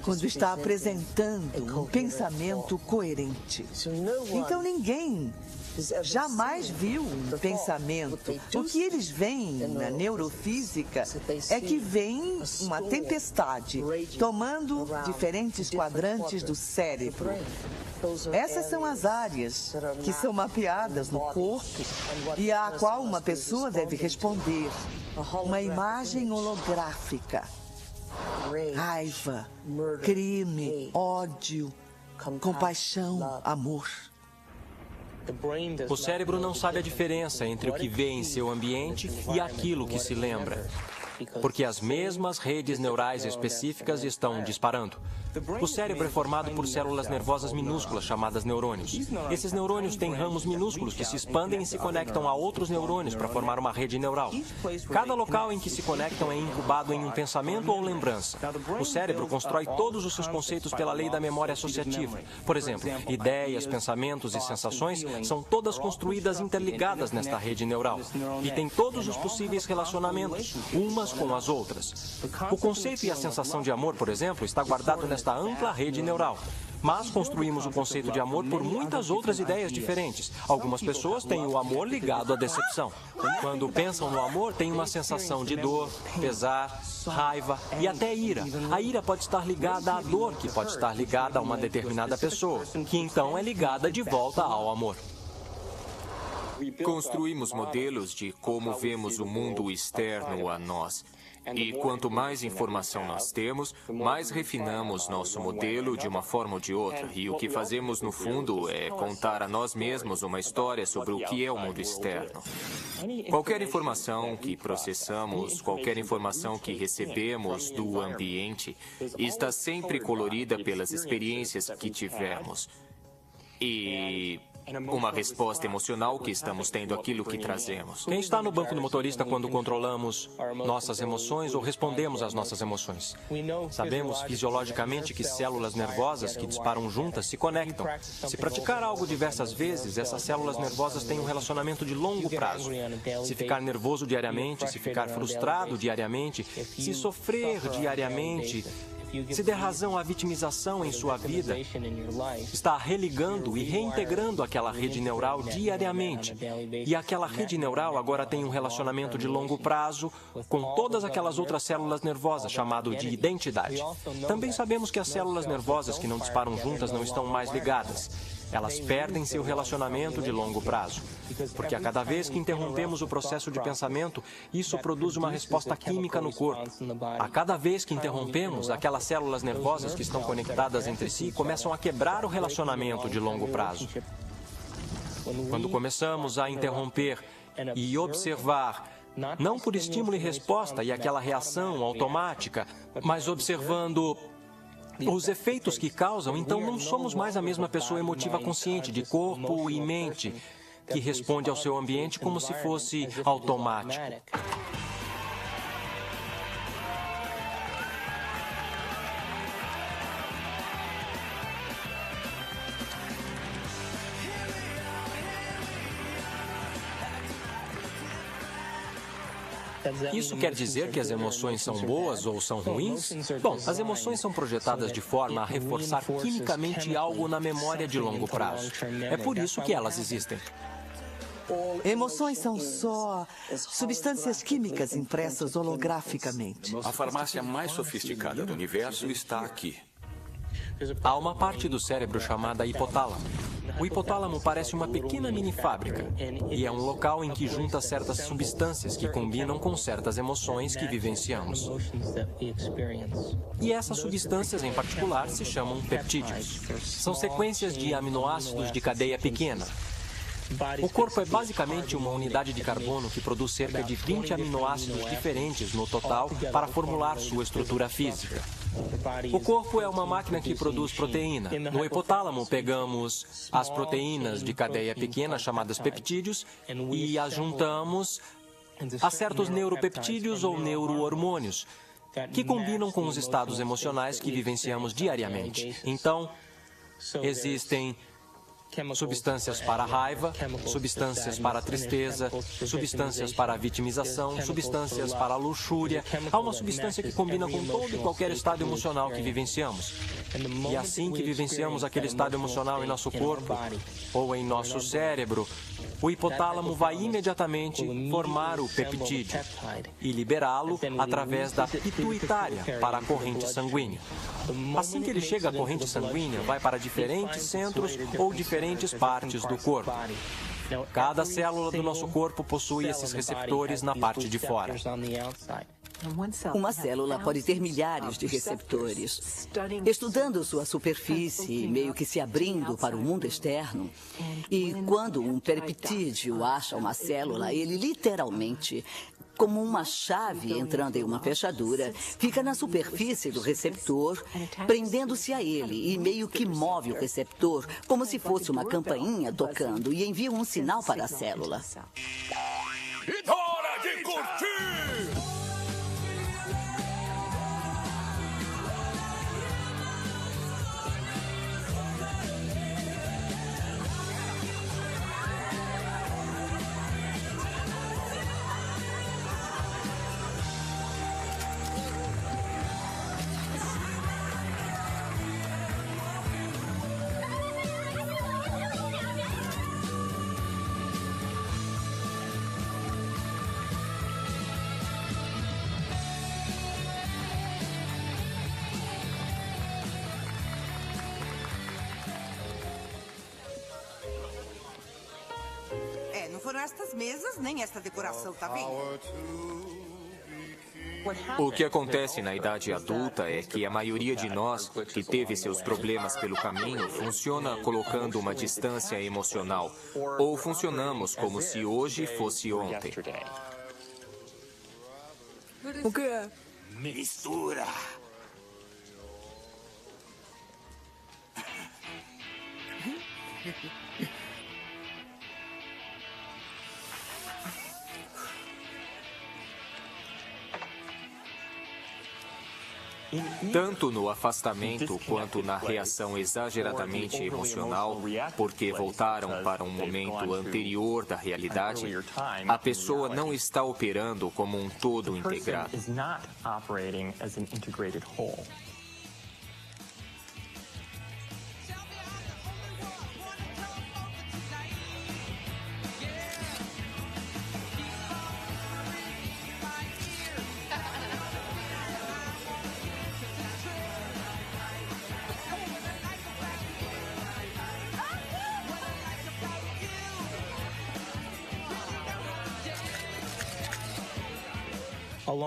quando está apresentando um pensamento coerente. Então ninguém jamais viu um pensamento. O que eles veem na neurofísica é que vem uma tempestade tomando diferentes quadrantes do cérebro. Essas são as áreas que são mapeadas no corpo e a qual uma pessoa deve responder. Uma imagem holográfica. Raiva, crime, ódio, compaixão, amor. O cérebro não sabe a diferença entre o que vê em seu ambiente e aquilo que se lembra, porque as mesmas redes neurais específicas estão disparando. O cérebro é formado por células nervosas minúsculas chamadas neurônios. Esses neurônios têm ramos minúsculos que se expandem e se conectam a outros neurônios para formar uma rede neural. Cada local em que se conectam é incubado em um pensamento ou lembrança. O cérebro constrói todos os seus conceitos pela lei da memória associativa. Por exemplo, ideias, pensamentos e sensações são todas construídas interligadas nesta rede neural e têm todos os possíveis relacionamentos, umas com as outras. O conceito e a sensação de amor, por exemplo, está guardado nesta ampla rede neural. Mas construímos o conceito de amor por muitas outras ideias diferentes. Algumas pessoas têm o amor ligado à decepção. Quando pensam no amor, têm uma sensação de dor, pesar, raiva e até ira. A ira pode estar ligada à dor, que pode estar ligada a uma determinada pessoa, que então é ligada de volta ao amor. Construímos modelos de como vemos o mundo externo a nós. E quanto mais informação nós temos, mais refinamos nosso modelo de uma forma ou de outra. E o que fazemos, no fundo, é contar a nós mesmos uma história sobre o que é o mundo externo. Qualquer informação que processamos, qualquer informação que recebemos do ambiente, está sempre colorida pelas experiências que tivemos. E uma resposta emocional que estamos tendo àquilo que trazemos. Quem está no banco do motorista quando controlamos nossas emoções ou respondemos às nossas emoções? Sabemos fisiologicamente que células nervosas que disparam juntas se conectam. Se praticar algo diversas vezes, essas células nervosas têm um relacionamento de longo prazo. Se ficar nervoso diariamente, se ficar frustrado diariamente, se sofrer diariamente, se der razão à vitimização em sua vida, está religando e reintegrando aquela rede neural diariamente. E aquela rede neural agora tem um relacionamento de longo prazo com todas aquelas outras células nervosas, chamado de identidade. Também sabemos que as células nervosas que não disparam juntas não estão mais ligadas. Elas perdem seu relacionamento de longo prazo. Porque a cada vez que interrompemos o processo de pensamento, isso produz uma resposta química no corpo. A cada vez que interrompemos, aquelas células nervosas que estão conectadas entre si começam a quebrar o relacionamento de longo prazo. Quando começamos a interromper e observar, não por estímulo e resposta e aquela reação automática, mas observando os efeitos que causam, então não somos mais a mesma pessoa emotiva consciente de corpo e mente que responde ao seu ambiente como se fosse automático. Isso quer dizer que as emoções são boas ou são ruins? Bom, as emoções são projetadas de forma a reforçar quimicamente algo na memória de longo prazo. É por isso que elas existem. Emoções são só substâncias químicas impressas holograficamente. A farmácia mais sofisticada do universo está aqui. Há uma parte do cérebro chamada hipotálamo. O hipotálamo parece uma pequena mini fábrica e é um local em que junta certas substâncias que combinam com certas emoções que vivenciamos. E essas substâncias em particular se chamam peptídeos. São sequências de aminoácidos de cadeia pequena. O corpo é basicamente uma unidade de carbono que produz cerca de 20 aminoácidos diferentes no total para formular sua estrutura física. O corpo é uma máquina que produz proteína. No hipotálamo, pegamos as proteínas de cadeia pequena, chamadas peptídeos, e as juntamos a certos neuropeptídeos ou neurohormônios, que combinam com os estados emocionais que vivenciamos diariamente. Então, existem substâncias para a raiva, substâncias para a tristeza, substâncias para a vitimização, substâncias para a luxúria. Há uma substância que combina com todo e qualquer estado emocional que vivenciamos. E assim que vivenciamos aquele estado emocional em nosso corpo ou em nosso cérebro, o hipotálamo vai imediatamente formar o peptídeo e liberá-lo através da pituitária para a corrente sanguínea. Assim que ele chega à corrente sanguínea, vai para diferentes centros ou diferentes partes do corpo. Cada célula do nosso corpo possui esses receptores na parte de fora. Uma célula pode ter milhares de receptores. Estudando sua superfície, meio que se abrindo para o mundo externo, e quando um peptídeo acha uma célula, ele literalmente, como uma chave entrando em uma fechadura, fica na superfície do receptor, prendendo-se a ele e meio que move o receptor, como se fosse uma campainha tocando, e envia um sinal para a célula. Hora de curtir! Não foram estas mesas, nem esta decoração, tá vendo? O que acontece na idade adulta é que a maioria de nós que teve seus problemas pelo caminho funciona colocando uma distância emocional, ou funcionamos como se hoje fosse ontem. O que é? Mistura. Tanto no afastamento quanto na reação exageradamente emocional, porque voltaram para um momento anterior da realidade, a pessoa não está operando como um todo integrado.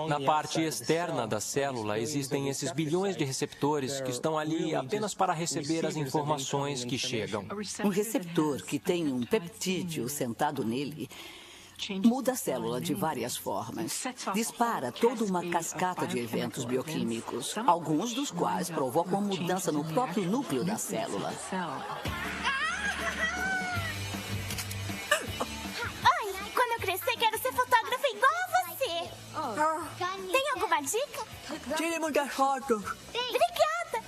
Na parte externa da célula existem esses bilhões de receptores que estão ali apenas para receber as informações que chegam. Um receptor que tem um peptídeo sentado nele muda a célula de várias formas. Dispara toda uma cascata de eventos bioquímicos, alguns dos quais provocam mudança no próprio núcleo da célula. Oi, quando eu crescer, quero ser fotógrafa igual a você. Tem alguma dica? Tire muitas fotos. Obrigada.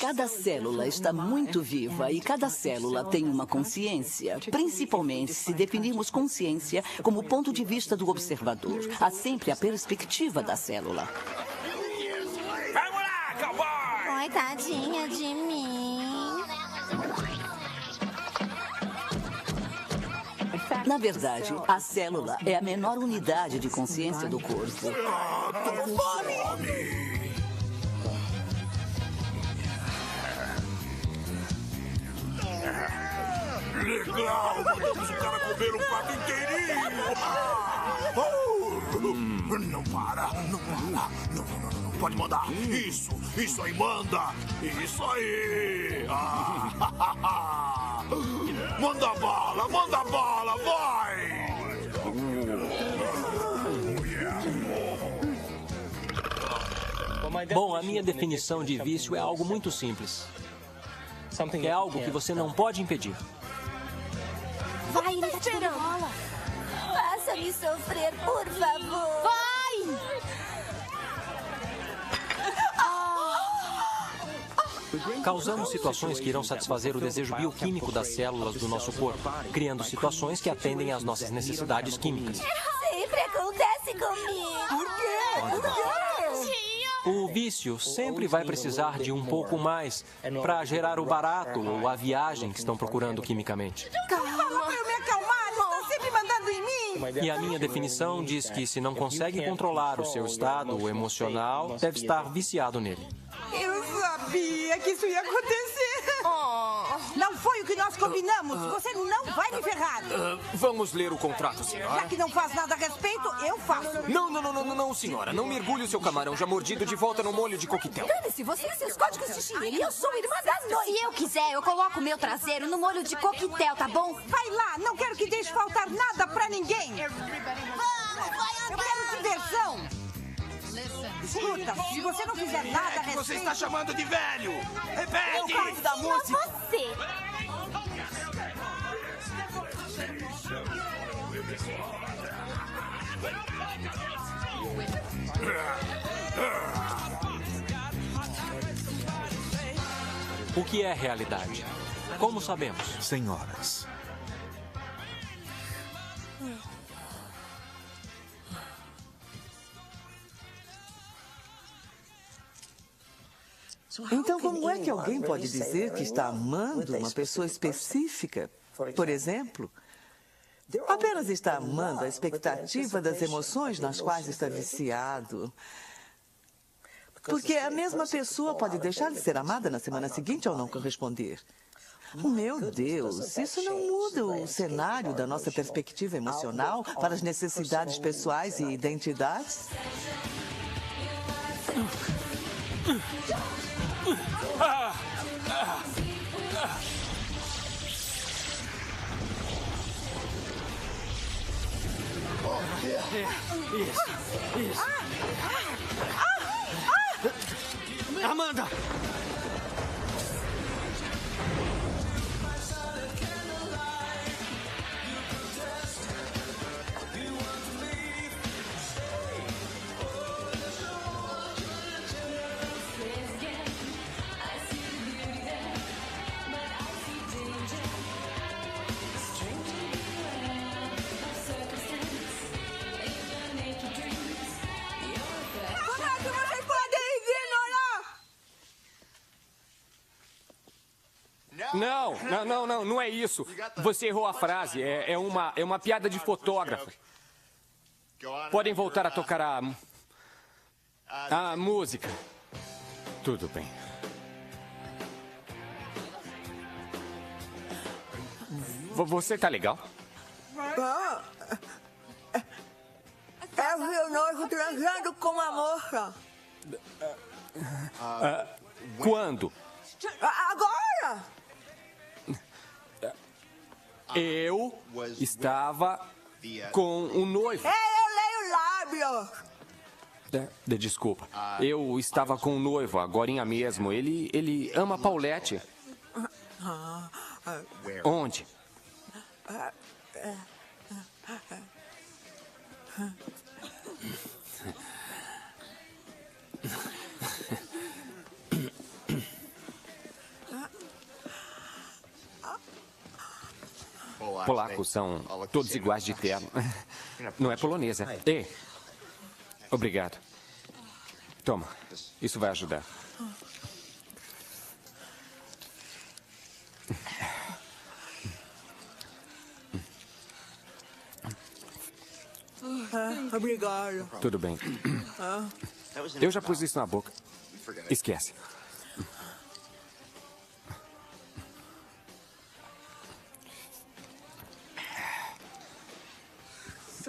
Cada célula está muito viva e cada célula tem uma consciência, principalmente se definirmos consciência como ponto de vista do observador. Há sempre a perspectiva da célula. Vamos lá, cowboy! Oi, tadinha de mim. Na verdade, a célula é a menor unidade de consciência do corpo. Tô com fome! Legal! Mandamos o cara comer um prato inteirinho! Não para! Não, pode mandar! Isso aí manda! Isso aí! Manda bala, vai! Bom, a minha definição de vício é algo muito simples. É algo que você não pode impedir. Vai, ele tá tirando bola. Faça-me sofrer, por favor. Vai! Causamos situações que irão satisfazer o desejo bioquímico das células do nosso corpo, criando situações que atendem às nossas necessidades químicas. Sempre acontece comigo. Por quê? O vício sempre vai precisar de um pouco mais para gerar o barato ou a viagem que estão procurando quimicamente. Falou pra eu me acalmar, está sempre mandando em mim. E a minha definição diz que se não consegue controlar o seu estado emocional, deve estar viciado nele. Eu sabia que isso ia acontecer. Não foi o que nós combinamos. Você não vai me ferrar. Vamos ler o contrato, Já senhora. que não faz nada a respeito, eu faço. Não, senhora. Não mergulhe o seu camarão já mordido de volta no molho de coquetel. Dane-se, você e seus códigos de chinelo. Eu sou irmã das noivas. Se eu quiser, eu coloco meu traseiro no molho de coquetel, tá bom? Vai lá, não quero que deixe faltar nada pra ninguém. Eu quero diversão. Escuta, se você não fizer nada a respeito... Você está chamando de velho! Repete! Eu gosto da música. Você. O que é realidade? Como sabemos? Senhoras. Então, como é que alguém pode dizer que está amando uma pessoa específica? Por exemplo, apenas está amando a expectativa das emoções nas quais está viciado. Porque a mesma pessoa pode deixar de ser amada na semana seguinte ao não corresponder. Meu Deus, isso não muda o cenário da nossa perspectiva emocional para as necessidades pessoais e identidades? Isso. Amanda! Não é isso. Você errou a frase. É uma piada de fotógrafo. Podem voltar a tocar a música. Tudo bem. Você tá legal? É o meu noivo transando com uma moça. Quando? Agora! Eu estava com um noivo. Eu leio lábios. Desculpa. Eu estava com um noivo agorinha mesmo. Ele ama Paulette. Onde? Polacos são todos iguais de terno. Não é polonesa. Ei, obrigado. Toma, isso vai ajudar. Obrigado. Tudo bem. Eu já pus isso na boca. Esquece.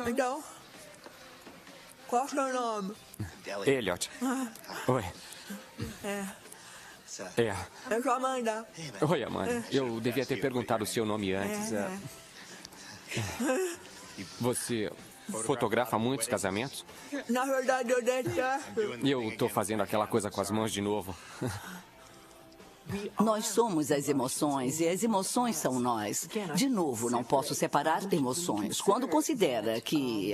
Então, qual é o seu nome? Elliot. Oi. É. Eu sou Amanda. Oi, Amanda. Eu devia ter perguntado o seu nome antes. Você fotografa muitos casamentos? Na verdade, eu detesto. Eu tô fazendo aquela coisa com as mãos de novo. Nós somos as emoções e as emoções são nós. De novo, não posso separar emoções. Quando considera que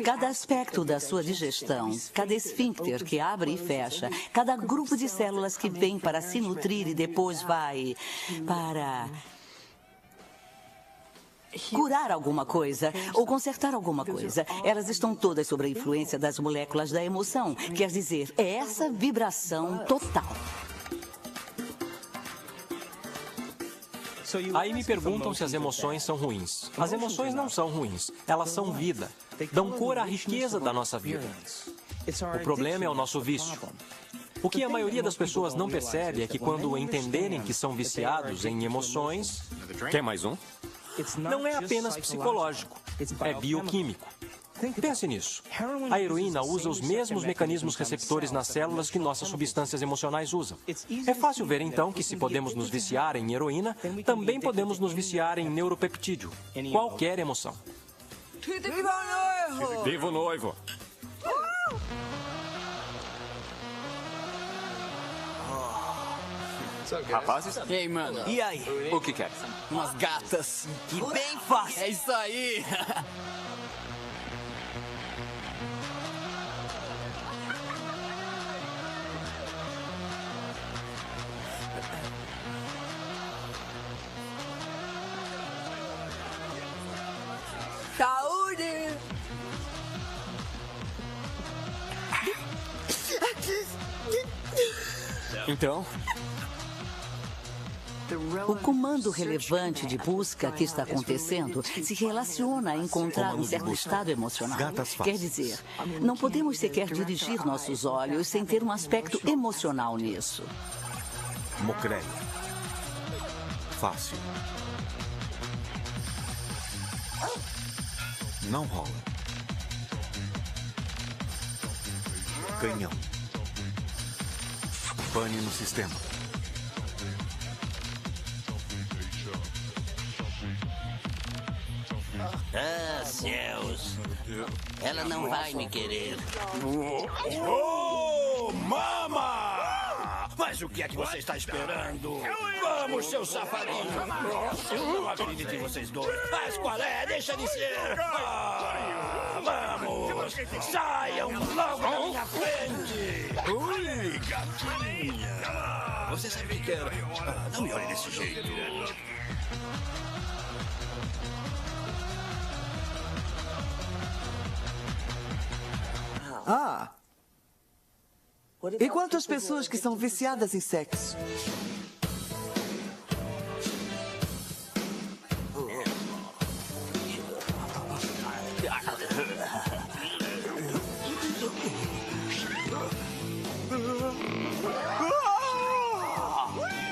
cada aspecto da sua digestão, cada esfíncter que abre e fecha, cada grupo de células que vem para se nutrir e depois vai para curar alguma coisa ou consertar alguma coisa, elas estão todas sob a influência das moléculas da emoção. Quer dizer, é essa vibração total. Aí me perguntam se as emoções são ruins. As emoções não são ruins. Elas são vida. Dão cor à riqueza da nossa vida. O problema é o nosso vício. O que a maioria das pessoas não percebe é que quando entenderem que são viciados em emoções... Quer mais um? Não é apenas psicológico. É bioquímico. Pense nisso. A heroína usa os mesmos mecanismos receptores nas células que nossas substâncias emocionais usam. É fácil ver, então, que se podemos nos viciar em heroína, também podemos nos viciar em neuropeptídeo. Qualquer emoção. Viva o noivo! Viva o noivo! Rapazes? Ei, mano. E aí? O que quer? Umas gatas. E bem fácil. É isso aí. Saúde! Então? O comando relevante de busca que está acontecendo se relaciona a encontrar um certo estado emocional. Quer dizer, não podemos sequer dirigir nossos olhos sem ter um aspecto emocional nisso. Mocreia. Fácil. Não rola. Canhão. Pane no sistema. Ah, céus. Ela não vai me querer. Oh, mama! Mas o que é que você está esperando? Vamos, seu safadinho! Eu não acredito em vocês dois. Mas qual é? Deixa de ser! Vamos! Saiam logo da minha frente! Ui, gatinha! Você sabe que era... não me olhe desse jeito. Ah! E quantas pessoas que são viciadas em sexo?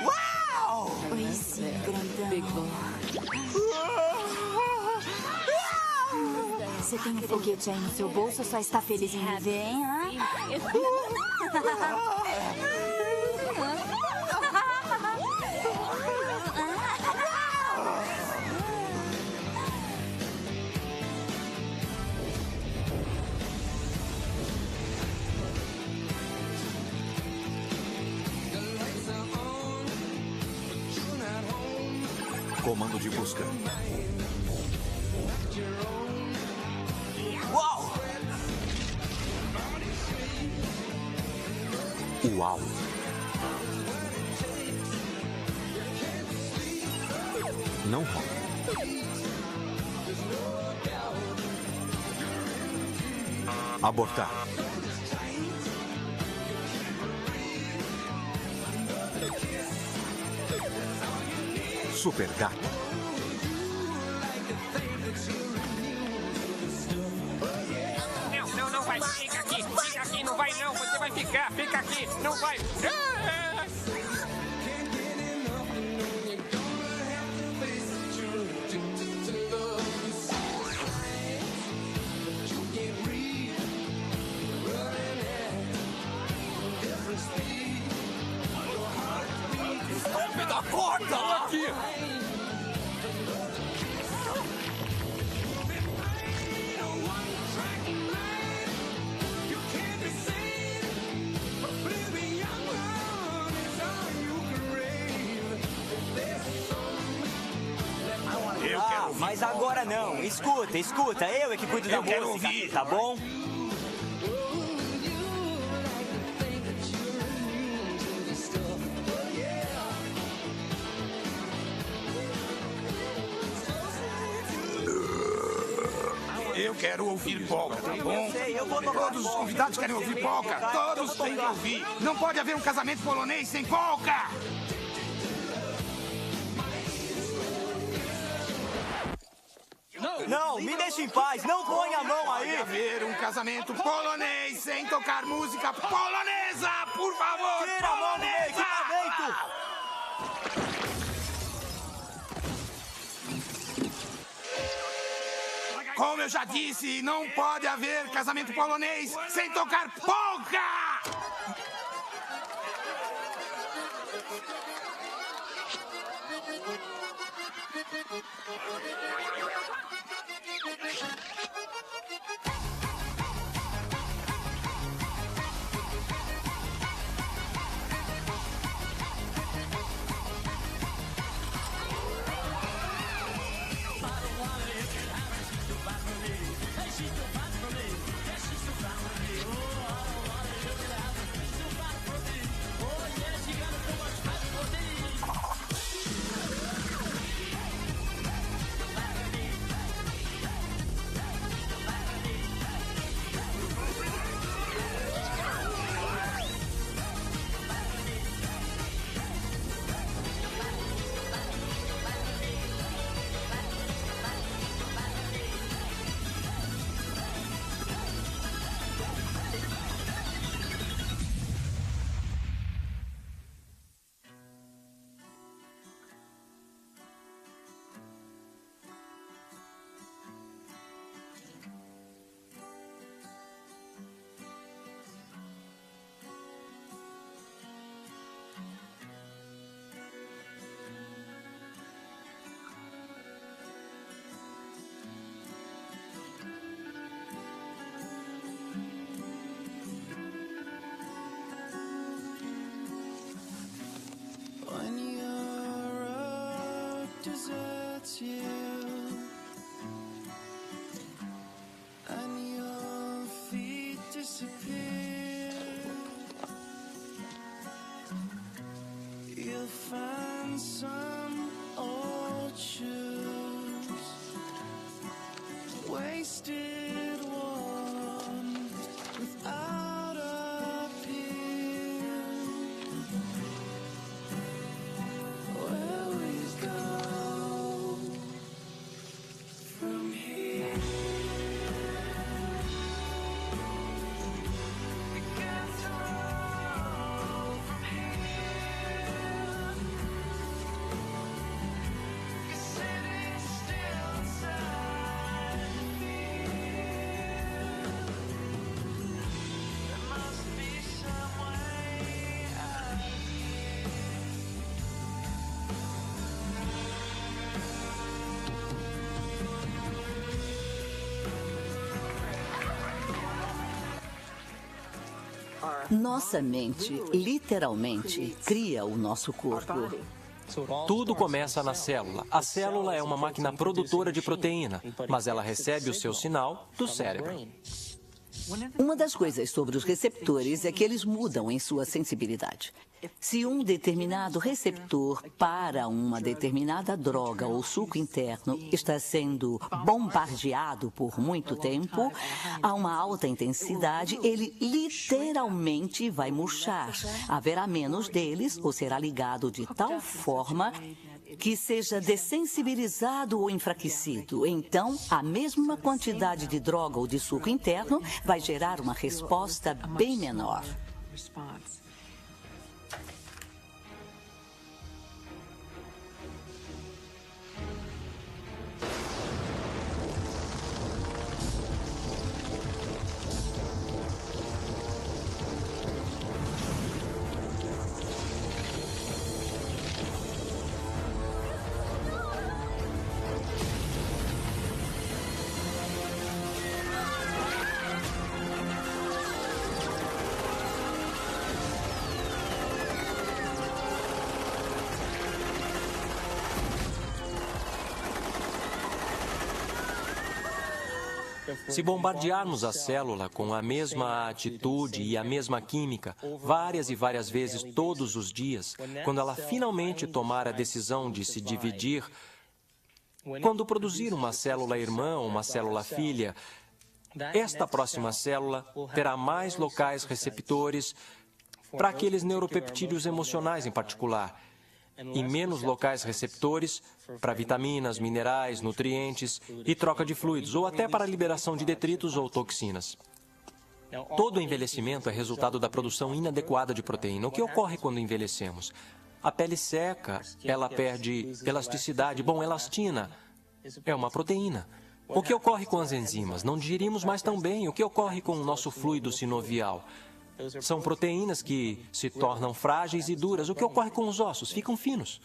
Uau! Oi, sim, grandão. Pegou. Você tem um foguete aí no seu bolso ou só está feliz em me ver, hein? Comando de busca. Uau! Uau! Não rola. Abortar. Super gato. Não vai. Fica aqui, não vai não. Você vai ficar, fica aqui, não vai. Mas agora não. Escuta. Eu é que cuido da música. Eu quero ouvir. Tá bom? Eu quero ouvir polka, tá bom? Eu vou tocar Todos os convidados querem ouvir polka. Todos têm que ouvir. Não pode haver um casamento polonês sem polka. Não, me deixa em paz. Não põe a mão aí. Pode haver um casamento polonês sem tocar música polonesa, por favor. Tira a mão do meu equipamento. Como eu já disse, não pode haver casamento polonês sem tocar polka! deserts you, and your feet disappear. You'll find some old shoes, wasted one, without a peer. Where we go from here? We can't roll from here. You're sitting still inside me. There must be some way out of here. Nossa mente, literalmente, cria o nosso corpo. Tudo começa na célula. A célula é uma máquina produtora de proteína, mas ela recebe o seu sinal do cérebro. Uma das coisas sobre os receptores é que eles mudam em sua sensibilidade. Se um determinado receptor para uma determinada droga ou suco interno está sendo bombardeado por muito tempo, a uma alta intensidade, ele literalmente vai murchar. Haverá menos deles ou será ligado de tal forma que seja dessensibilizado ou enfraquecido. Então, a mesma quantidade de droga ou de suco interno vai gerar uma resposta bem menor. Se bombardearmos a célula com a mesma atitude e a mesma química, várias e várias vezes todos os dias, quando ela finalmente tomar a decisão de se dividir, quando produzir uma célula irmã ou uma célula filha, esta próxima célula terá mais locais receptores para aqueles neuropeptídeos emocionais em particular, e menos locais receptores para vitaminas, minerais, nutrientes e troca de fluidos, ou até para a liberação de detritos ou toxinas. Todo envelhecimento é resultado da produção inadequada de proteína. O que ocorre quando envelhecemos? A pele seca, ela perde elasticidade. Bom, elastina é uma proteína. O que ocorre com as enzimas? Não digerimos mais tão bem. O que ocorre com o nosso fluido sinovial? São proteínas que se tornam frágeis e duras. O que ocorre com os ossos? Ficam finos.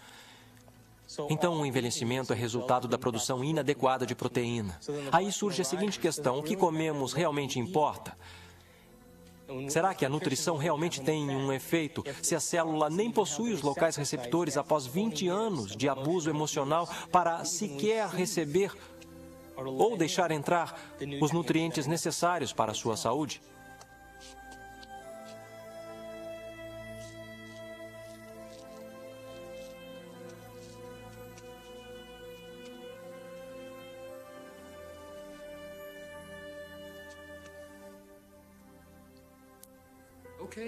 Então, o envelhecimento é resultado da produção inadequada de proteína. Aí surge a seguinte questão: o que comemos realmente importa? Será que a nutrição realmente tem um efeito se a célula nem possui os locais receptores após 20 anos de abuso emocional para sequer receber ou deixar entrar os nutrientes necessários para a sua saúde?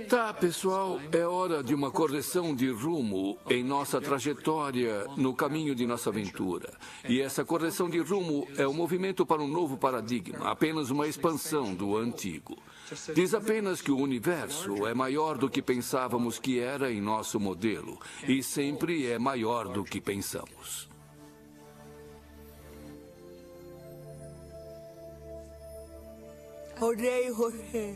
Tá, pessoal, é hora de uma correção de rumo em nossa trajetória no caminho de nossa aventura. E essa correção de rumo é um movimento para um novo paradigma, apenas uma expansão do antigo. Diz apenas que o universo é maior do que pensávamos que era em nosso modelo, e sempre é maior do que pensamos. Odeio você.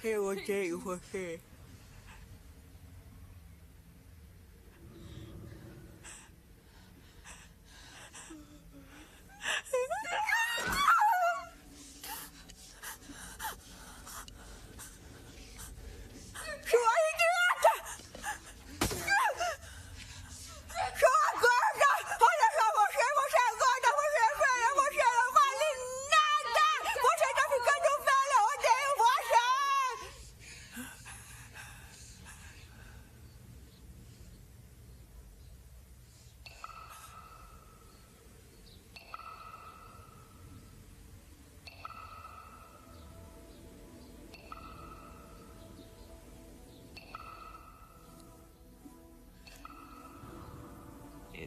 Eu odeio você.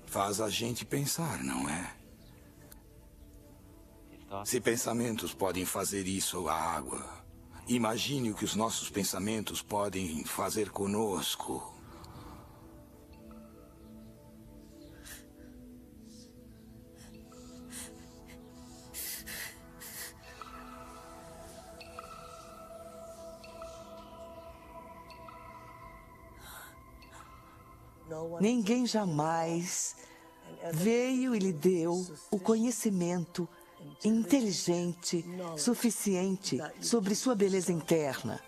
Faz a gente pensar, não é? Se pensamentos podem fazer isso à água, imagine o que os nossos pensamentos podem fazer conosco. Ninguém jamais veio e lhe deu o conhecimento inteligente suficiente sobre sua beleza interna.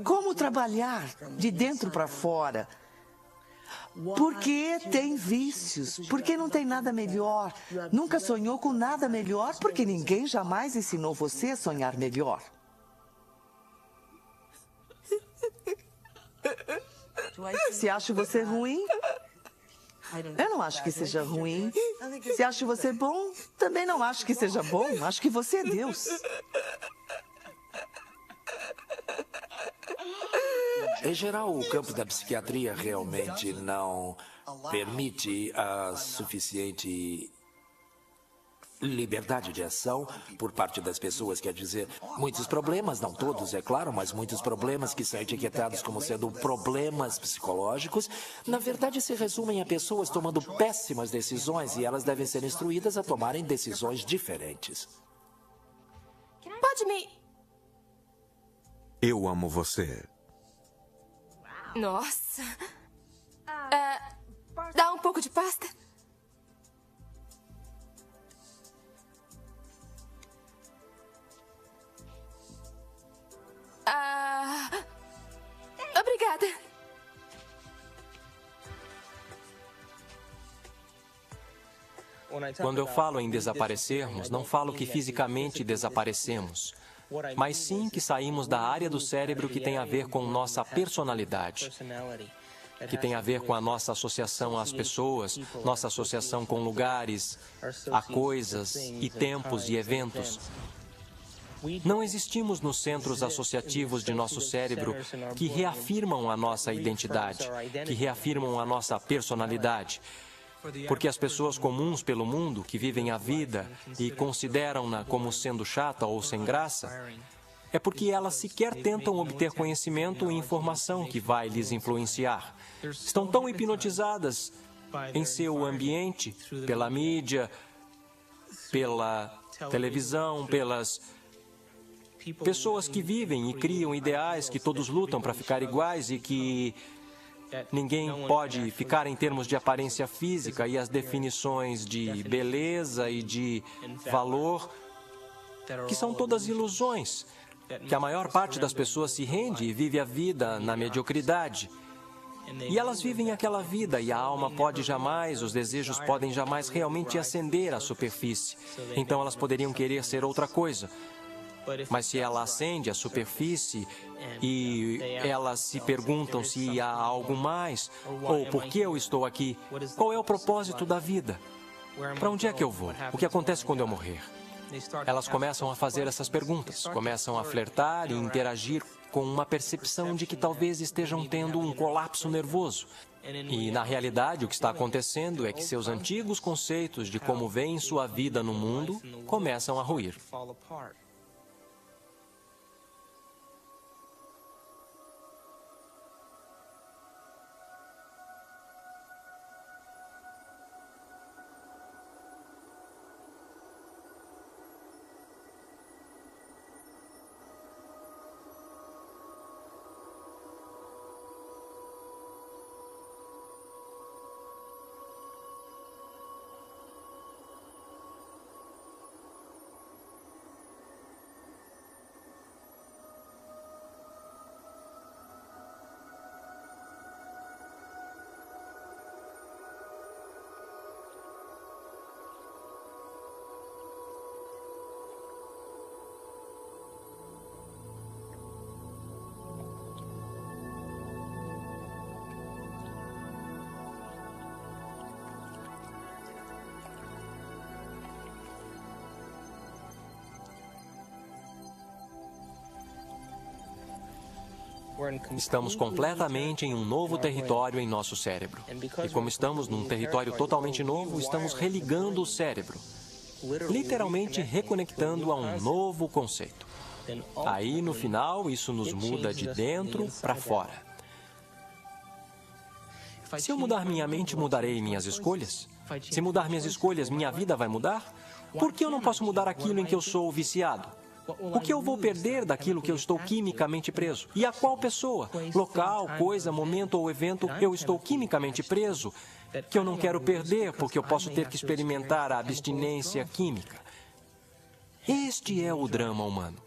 Como trabalhar de dentro para fora. Porque tem vícios, porque não tem nada melhor. Nunca sonhou com nada melhor, porque ninguém jamais ensinou você a sonhar melhor. Se acho você ruim, eu não acho que seja ruim. Se acho você bom, também não acho que seja bom. Acho que você é Deus. Em geral, o campo da psiquiatria realmente não permite a suficiente liberdade de ação por parte das pessoas, quer dizer, muitos problemas, não todos, é claro, mas muitos problemas que são etiquetados como sendo problemas psicológicos, na verdade se resumem a pessoas tomando péssimas decisões e elas devem ser instruídas a tomarem decisões diferentes. Pode me... Eu amo você. Nossa, pouco de pasta? Obrigada. Quando eu falo em desaparecermos, não falo que fisicamente desaparecemos, mas sim que saímos da área do cérebro que tem a ver com nossa personalidade, que tem a ver com a nossa associação às pessoas, nossa associação com lugares, a coisas e tempos e eventos. Não existimos nos centros associativos de nosso cérebro que reafirmam a nossa identidade, que reafirmam a nossa personalidade. Porque as pessoas comuns pelo mundo, que vivem a vida e consideram-na como sendo chata ou sem graça, é porque elas sequer tentam obter conhecimento e informação que vai lhes influenciar. Estão tão hipnotizadas em seu ambiente, pela mídia, pela televisão, pelas pessoas que vivem e criam ideais que todos lutam para ficar iguais e que ninguém pode ficar em termos de aparência física e as definições de beleza e de valor, que são todas ilusões, que a maior parte das pessoas se rende e vive a vida na mediocridade. E elas vivem aquela vida e a alma pode jamais, os desejos podem jamais realmente ascender à superfície. Então elas poderiam querer ser outra coisa. Mas se ela ascende à superfície e elas se perguntam se há algo mais, ou por que eu estou aqui, qual é o propósito da vida? Para onde é que eu vou? O que acontece quando eu morrer? Elas começam a fazer essas perguntas, começam a flertar e interagir com uma percepção de que talvez estejam tendo um colapso nervoso. E, na realidade, o que está acontecendo é que seus antigos conceitos de como veem sua vida no mundo começam a ruir. Estamos completamente em um novo território em nosso cérebro. E como estamos num território totalmente novo, estamos religando o cérebro, literalmente reconectando a um novo conceito. Aí, no final, isso nos muda de dentro para fora. Se eu mudar minha mente, mudarei minhas escolhas? Se mudar minhas escolhas, minha vida vai mudar? Por que eu não posso mudar aquilo em que eu sou viciado? O que eu vou perder daquilo que eu estou quimicamente preso? E a qual pessoa, local, coisa, momento ou evento eu estou quimicamente preso, que eu não quero perder porque eu posso ter que experimentar a abstinência química? Este é o drama humano.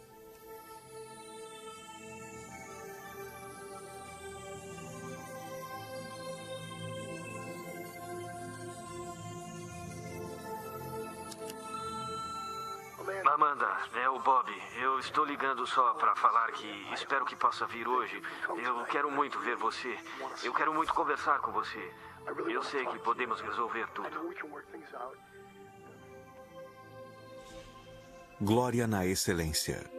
Amanda, é o Bob. Eu estou ligando só para falar que espero que possa vir hoje. Eu quero muito ver você. Eu quero muito conversar com você. Eu sei que podemos resolver tudo. Glória na excelência.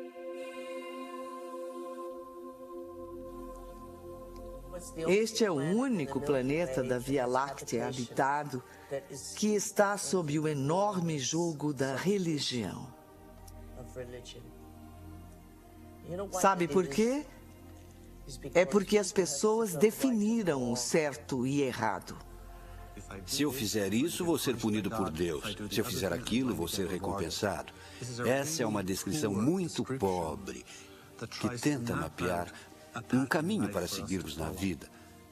Este é o único planeta da Via Láctea habitado que está sob o enorme jugo da religião. Sabe por quê? É porque as pessoas definiram o certo e errado. Se eu fizer isso, vou ser punido por Deus. Se eu fizer aquilo, vou ser recompensado. Essa é uma descrição muito pobre que tenta mapear um caminho para seguirmos na vida.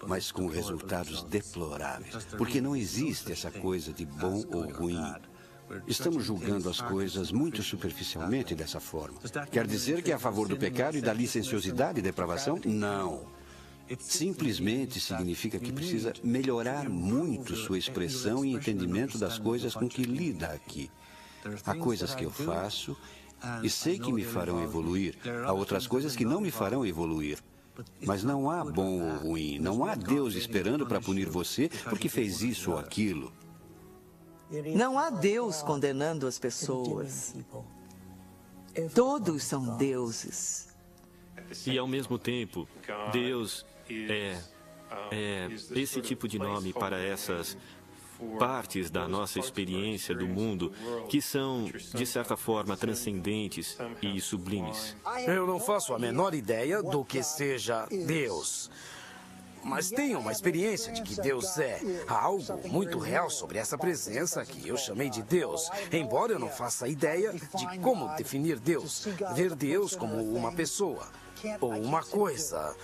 mas com resultados deploráveis. Porque não existe essa coisa de bom ou ruim. Estamos julgando as coisas muito superficialmente dessa forma. Quer dizer que é a favor do pecado e da licenciosidade e depravação? Não. Simplesmente significa que precisa melhorar muito sua expressão e entendimento das coisas com que lida aqui. Há coisas que eu faço e sei que me farão evoluir. Há outras coisas que não me farão evoluir. Mas não há bom ou ruim. Não há Deus esperando para punir você porque fez isso ou aquilo. Não há Deus condenando as pessoas. Todos são deuses. E, ao mesmo tempo, Deus é esse tipo de nome para essas partes da nossa experiência do mundo que são, de certa forma, transcendentes e sublimes. Eu não faço a menor ideia do que seja Deus. Mas tenho uma experiência de que Deus é. Há algo muito real sobre essa presença que eu chamei de Deus. Embora eu não faça ideia de como definir Deus. Ver Deus como uma pessoa ou uma coisa.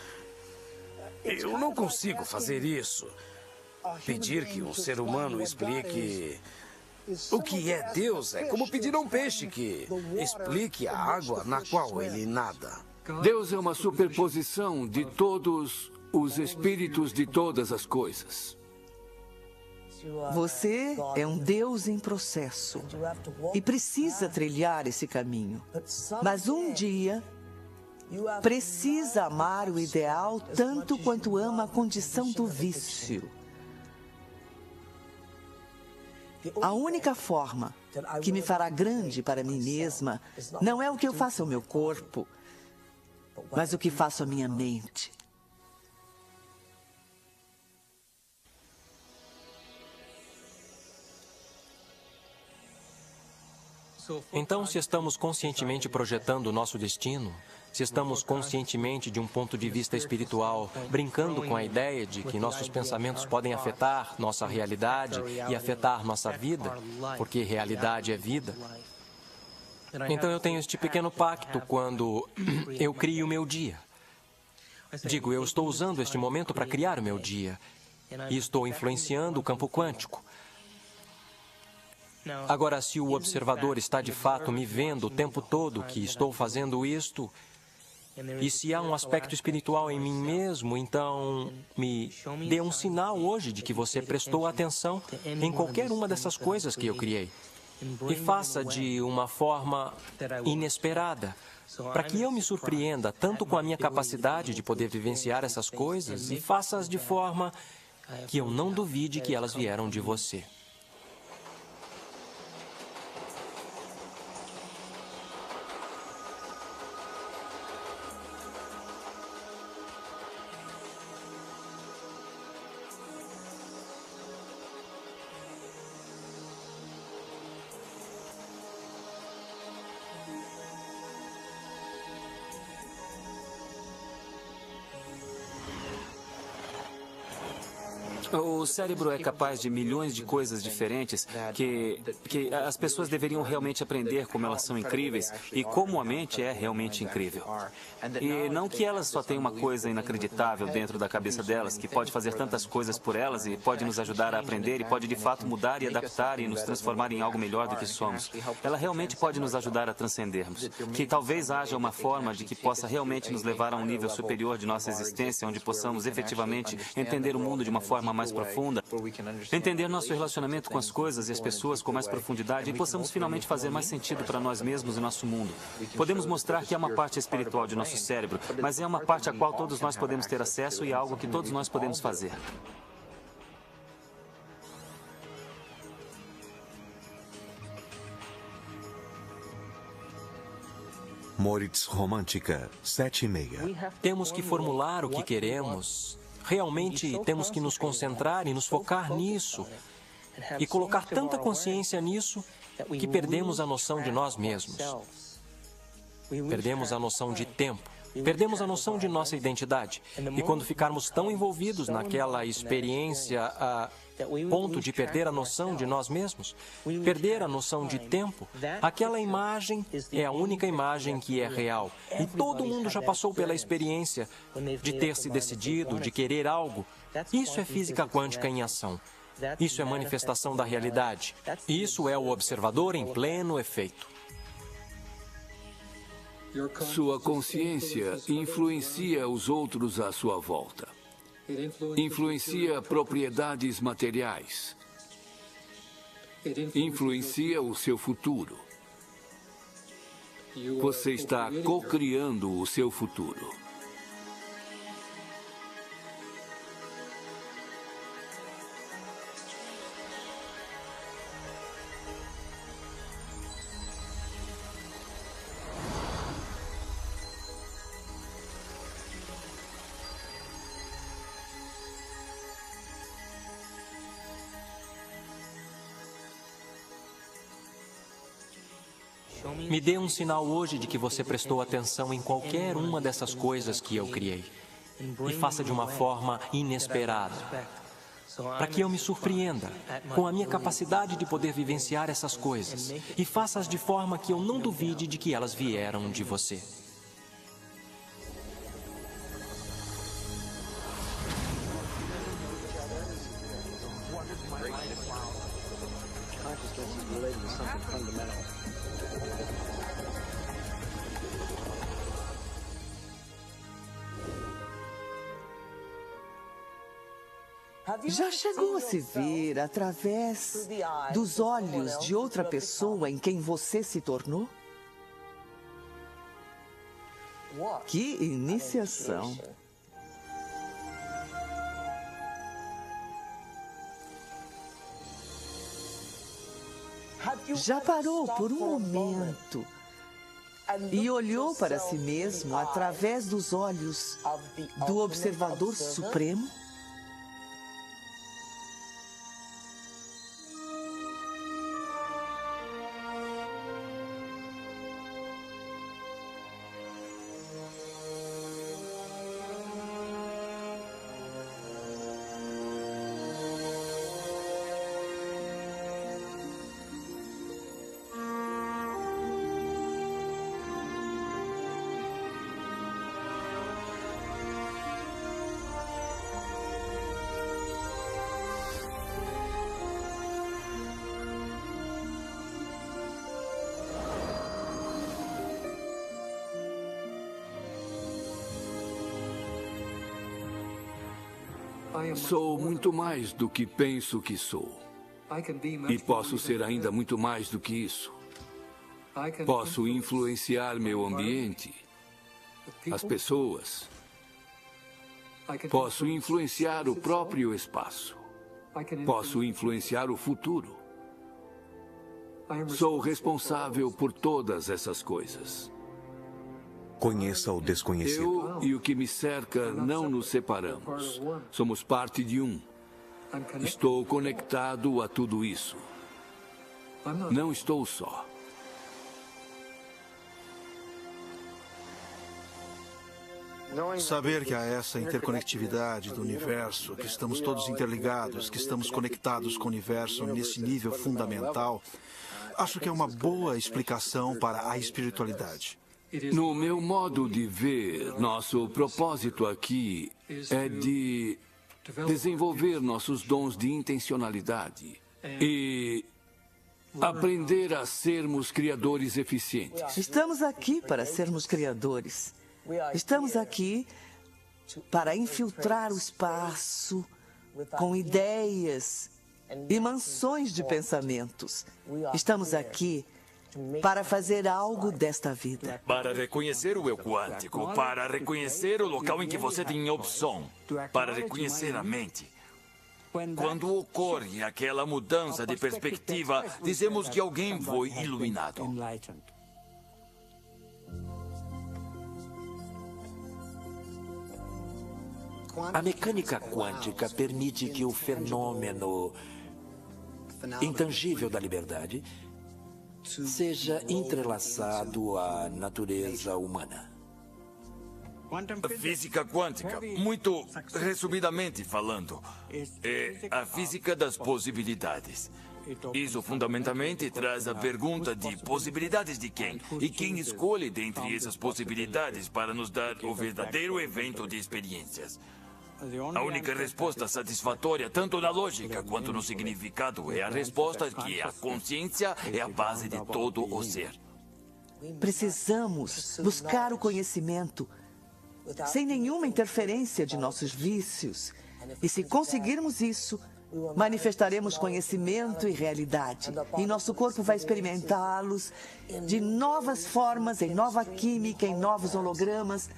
Eu não consigo fazer isso. Pedir que um ser humano explique o que é Deus é como pedir a um peixe que explique a água na qual ele nada. Deus é uma superposição de todos os espíritos de todas as coisas. Você é um Deus em processo e precisa trilhar esse caminho. Mas um dia precisa amar o ideal tanto quanto ama a condição do vício. A única forma que me fará grande para mim mesma não é o que eu faço ao meu corpo, mas o que faço à minha mente. Então, se estamos conscientemente projetando o nosso destino, se estamos conscientemente, de um ponto de vista espiritual, brincando com a ideia de que nossos pensamentos podem afetar nossa realidade e afetar nossa vida, porque realidade é vida, então eu tenho este pequeno pacto quando eu crio o meu dia. Digo, eu estou usando este momento para criar o meu dia e estou influenciando o campo quântico. Agora, se o observador está de fato me vendo o tempo todo que estou fazendo isto, e se há um aspecto espiritual em mim mesmo, então me dê um sinal hoje de que você prestou atenção em qualquer uma dessas coisas que eu criei. E faça de uma forma inesperada, para que eu me surpreenda tanto com a minha capacidade de poder vivenciar essas coisas, e faça-as de forma que eu não duvide que elas vieram de você. O cérebro é capaz de milhões de coisas diferentes que as pessoas deveriam realmente aprender como elas são incríveis e como a mente é realmente incrível. E não que elas só tenham uma coisa inacreditável dentro da cabeça delas, que pode fazer tantas coisas por elas e pode nos ajudar a aprender e pode de fato mudar e adaptar e nos transformar em algo melhor do que somos. Ela realmente pode nos ajudar a transcendermos. Que talvez haja uma forma de que possa realmente nos levar a um nível superior de nossa existência, onde possamos efetivamente entender o mundo de uma forma mais profunda, entender nosso relacionamento com as coisas e as pessoas com mais profundidade e possamos finalmente fazer mais sentido para nós mesmos e nosso mundo. Podemos mostrar que é uma parte espiritual de nosso cérebro, mas é uma parte a qual todos nós podemos ter acesso e é algo que todos nós podemos fazer. Moritz Romântica, 7:30. Temos que formular o que queremos. Realmente temos que nos concentrar e nos focar nisso. E colocar tanta consciência nisso que perdemos a noção de nós mesmos. Perdemos a noção de tempo. Perdemos a noção de nossa identidade. E quando ficarmos tão envolvidos naquela experiência a ponto de perder a noção de nós mesmos, perder a noção de tempo, aquela imagem é a única imagem que é real. E todo mundo já passou pela experiência de ter se decidido, de querer algo, Isso é física quântica em ação. Isso é manifestação da realidade. Isso é o observador em pleno efeito. Sua consciência influencia os outros à sua volta. Influencia propriedades materiais. Influencia o seu futuro. Você está co-criando o seu futuro. Me dê um sinal hoje de que você prestou atenção em qualquer uma dessas coisas que eu criei. E faça de uma forma inesperada. Para que eu me surpreenda com a minha capacidade de poder vivenciar essas coisas. E faça-as de forma que eu não duvide de que elas vieram de você. Já chegou a se ver através dos olhos de outra pessoa em quem você se tornou? Que iniciação! Já parou por um momento e olhou para si mesmo através dos olhos do observador supremo? Sou muito mais do que penso que sou. E posso ser ainda muito mais do que isso. Posso influenciar meu ambiente, as pessoas. Posso influenciar o próprio espaço. Posso influenciar o futuro. Sou responsável por todas essas coisas. Conheça o desconhecido. Eu e o que me cerca não nos separamos. Somos parte de um. Estou conectado a tudo isso. Não estou só. Saber que há essa interconectividade do universo, que estamos todos interligados, que estamos conectados com o universo nesse nível fundamental, acho que é uma boa explicação para a espiritualidade. No meu modo de ver, nosso propósito aqui é de desenvolver nossos dons de intencionalidade e aprender a sermos criadores eficientes. Estamos aqui para sermos criadores. Estamos aqui para infiltrar o espaço com ideias e mansões de pensamentos. Estamos aqui para fazer algo desta vida. Para reconhecer o eu quântico, para reconhecer o local em que você tem opção, para reconhecer a mente. Quando ocorre aquela mudança de perspectiva, dizemos que alguém foi iluminado. A mecânica quântica permite que o fenômeno intangível da liberdade seja entrelaçado à natureza humana. Física quântica, muito resumidamente falando, é a física das possibilidades. Isso fundamentalmente traz a pergunta de possibilidades de quem? E quem escolhe dentre essas possibilidades para nos dar o verdadeiro evento de experiências? A única resposta satisfatória, tanto na lógica quanto no significado, é a resposta que a consciência é a base de todo o ser. Precisamos buscar o conhecimento sem nenhuma interferência de nossos vícios. E se conseguirmos isso, manifestaremos conhecimento e realidade. E nosso corpo vai experimentá-los de novas formas, em nova química, em novos hologramas,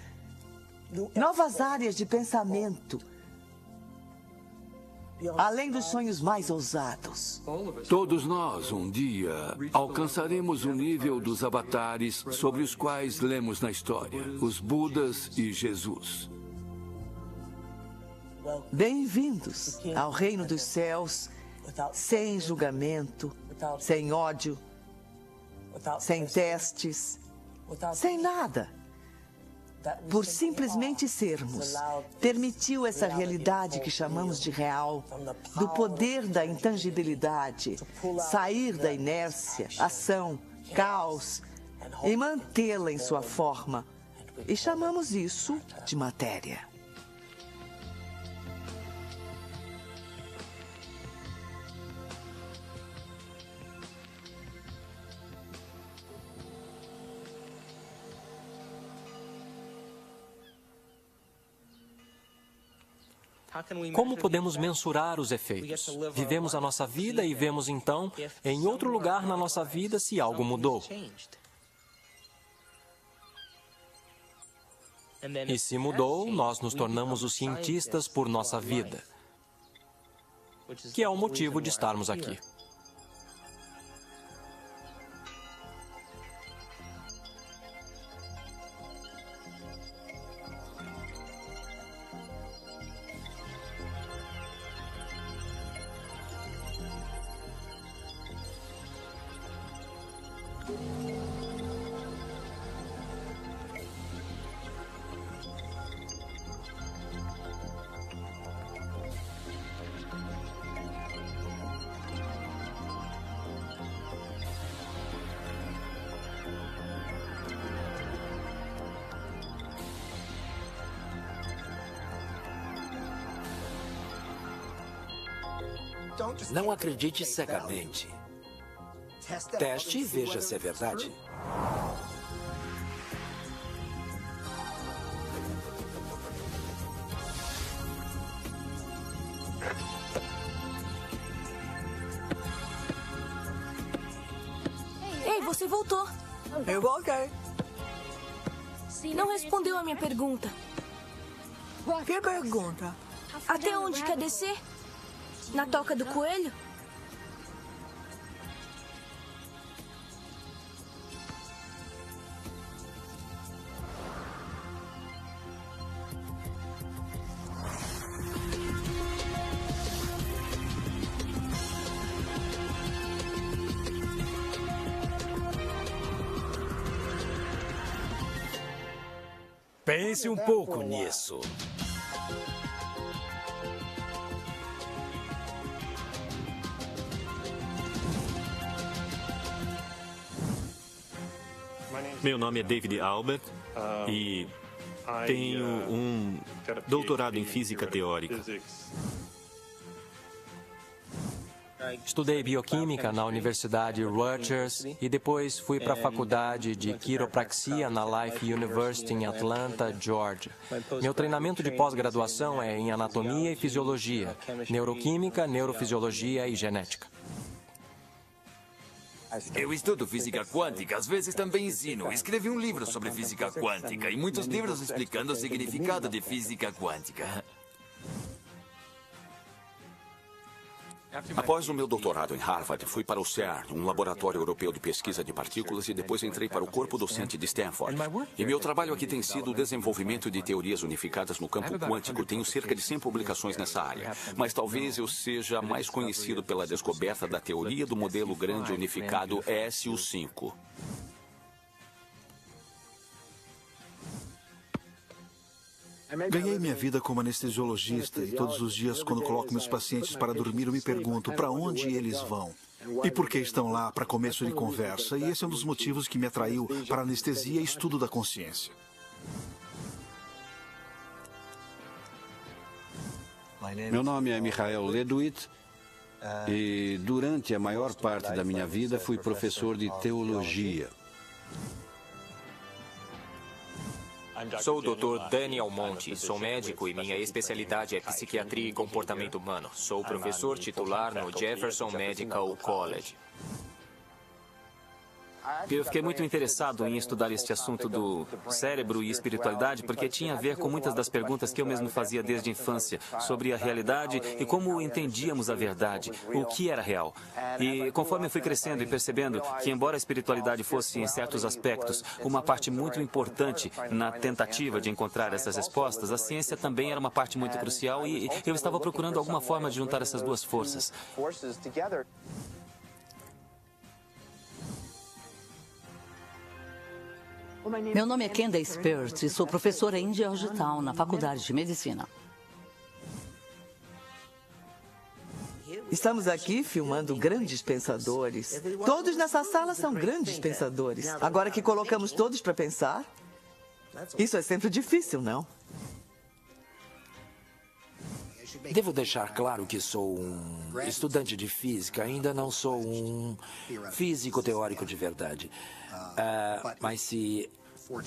novas áreas de pensamento, além dos sonhos mais ousados. Todos nós, um dia, alcançaremos o nível dos avatares sobre os quais lemos na história, os Budas e Jesus. Bem-vindos ao reino dos céus, sem julgamento, sem ódio, sem testes, sem nada. Por simplesmente sermos, permitiu essa realidade que chamamos de real, do poder da intangibilidade, sair da inércia, ação, caos e mantê-la em sua forma. E chamamos isso de matéria. Como podemos mensurar os efeitos? Vivemos a nossa vida e vemos então, em outro lugar na nossa vida, se algo mudou. E se mudou, nós nos tornamos os cientistas por nossa vida, que é o motivo de estarmos aqui. Não acredite cegamente. Teste e veja se é verdade. Ei, você voltou. Eu voltei. Não respondeu a minha pergunta. Que pergunta? Até onde quer descer? Na toca do coelho? Pense um pouco nisso. Meu nome é David Albert e tenho um doutorado em física teórica. Estudei bioquímica na Universidade Rutgers e depois fui para a faculdade de quiropraxia na Life University em Atlanta, Georgia. Meu treinamento de pós-graduação é em anatomia e fisiologia, neuroquímica, neurofisiologia e genética. Eu estudo física quântica, às vezes também ensino. Escrevi um livro sobre física quântica e muitos livros explicando o significado de física quântica. Após o meu doutorado em Harvard, fui para o CERN, um laboratório europeu de pesquisa de partículas, e depois entrei para o corpo docente de Stanford. E meu trabalho aqui tem sido o desenvolvimento de teorias unificadas no campo quântico. Tenho cerca de 100 publicações nessa área. Mas talvez eu seja mais conhecido pela descoberta da teoria do modelo grande unificado SU5. Ganhei minha vida como anestesiologista e todos os dias, quando coloco meus pacientes para dormir, eu me pergunto para onde eles vão e por que estão lá para começo de conversa. E esse é um dos motivos que me atraiu para a anestesia e estudo da consciência. Meu nome é Michael Ledwith e durante a maior parte da minha vida fui professor de teologia. Sou o Dr. Daniel Monte, sou médico e minha especialidade é psiquiatria e comportamento humano. Sou professor titular no Jefferson Medical College. Eu fiquei muito interessado em estudar este assunto do cérebro e espiritualidade porque tinha a ver com muitas das perguntas que eu mesmo fazia desde a infância sobre a realidade e como entendíamos a verdade, o que era real. E conforme eu fui crescendo e percebendo que, embora a espiritualidade fosse, em certos aspectos, uma parte muito importante na tentativa de encontrar essas respostas, a ciência também era uma parte muito crucial e eu estava procurando alguma forma de juntar essas duas forças. Meu nome é Kenda Spears e sou professora em Georgetown, na Faculdade de Medicina. Estamos aqui filmando grandes pensadores. Todos nessa sala são grandes pensadores. Agora que colocamos todos para pensar, isso é sempre difícil, não? Devo deixar claro que sou um estudante de física, ainda não sou um físico teórico de verdade. Mas se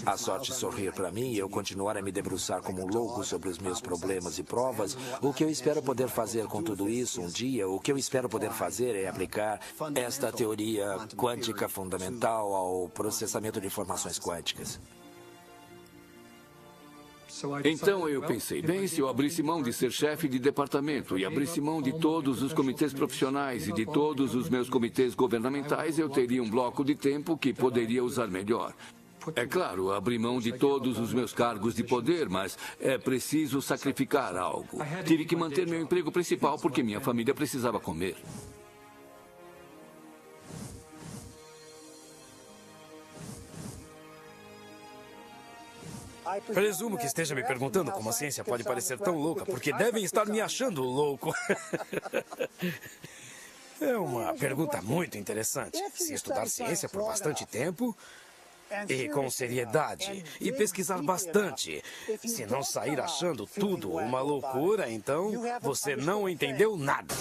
a sorte sorrir para mim e eu continuar a me debruçar como um louco sobre os meus problemas e provas, o que eu espero poder fazer com tudo isso um dia, o que eu espero poder fazer é aplicar esta teoria quântica fundamental ao processamento de informações quânticas. Então eu pensei, bem, se eu abrisse mão de ser chefe de departamento e abrisse mão de todos os comitês profissionais e de todos os meus comitês governamentais, eu teria um bloco de tempo que poderia usar melhor. É claro, abri mão de todos os meus cargos de poder, mas é preciso sacrificar algo. Tive que manter meu emprego principal porque minha família precisava comer. Presumo que esteja me perguntando como a ciência pode parecer tão louca, porque devem estar me achando louco. É uma pergunta muito interessante. Se estudar ciência por bastante tempo e com seriedade e pesquisar bastante, se não sair achando tudo uma loucura, então você não entendeu nada.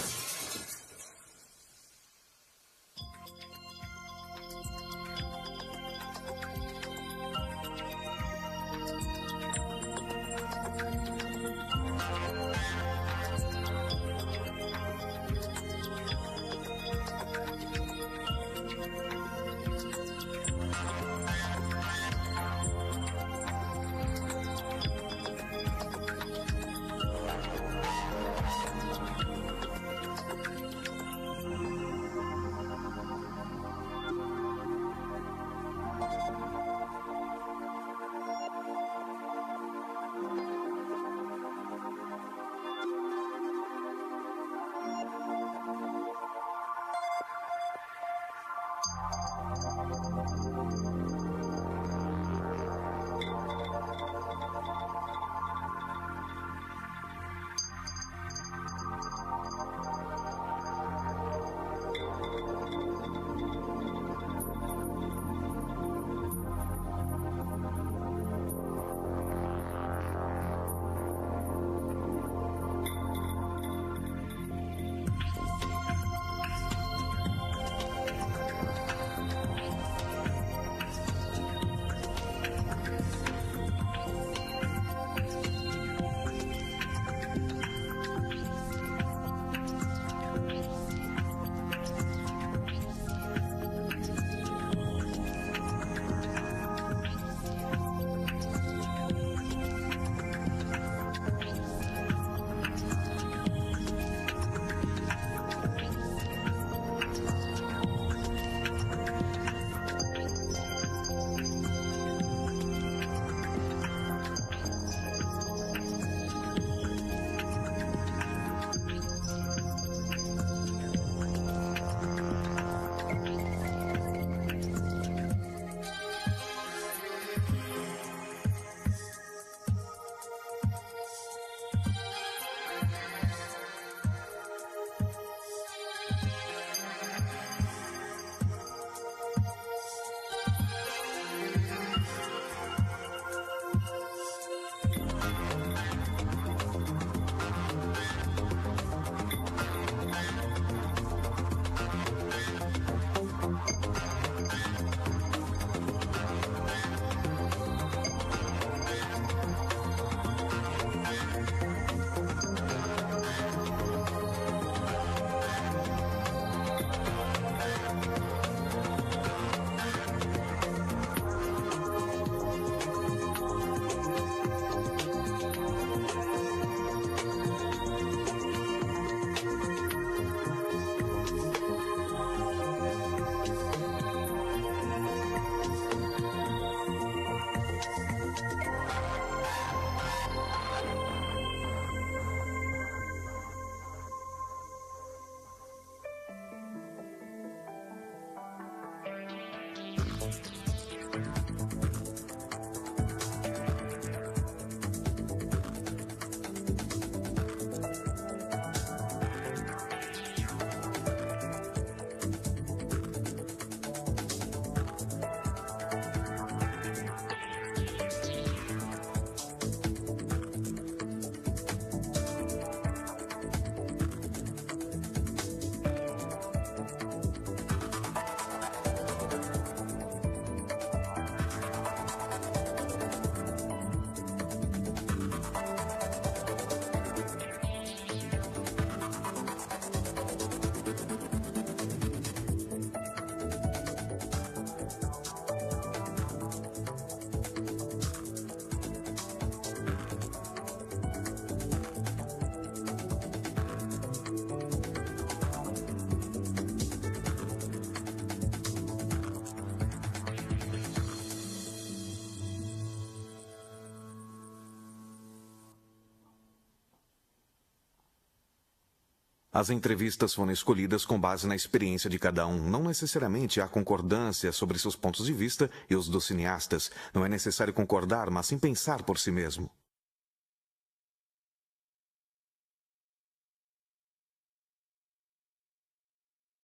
As entrevistas foram escolhidas com base na experiência de cada um. Não necessariamente há concordância sobre seus pontos de vista e os dos cineastas. Não é necessário concordar, mas sim pensar por si mesmo.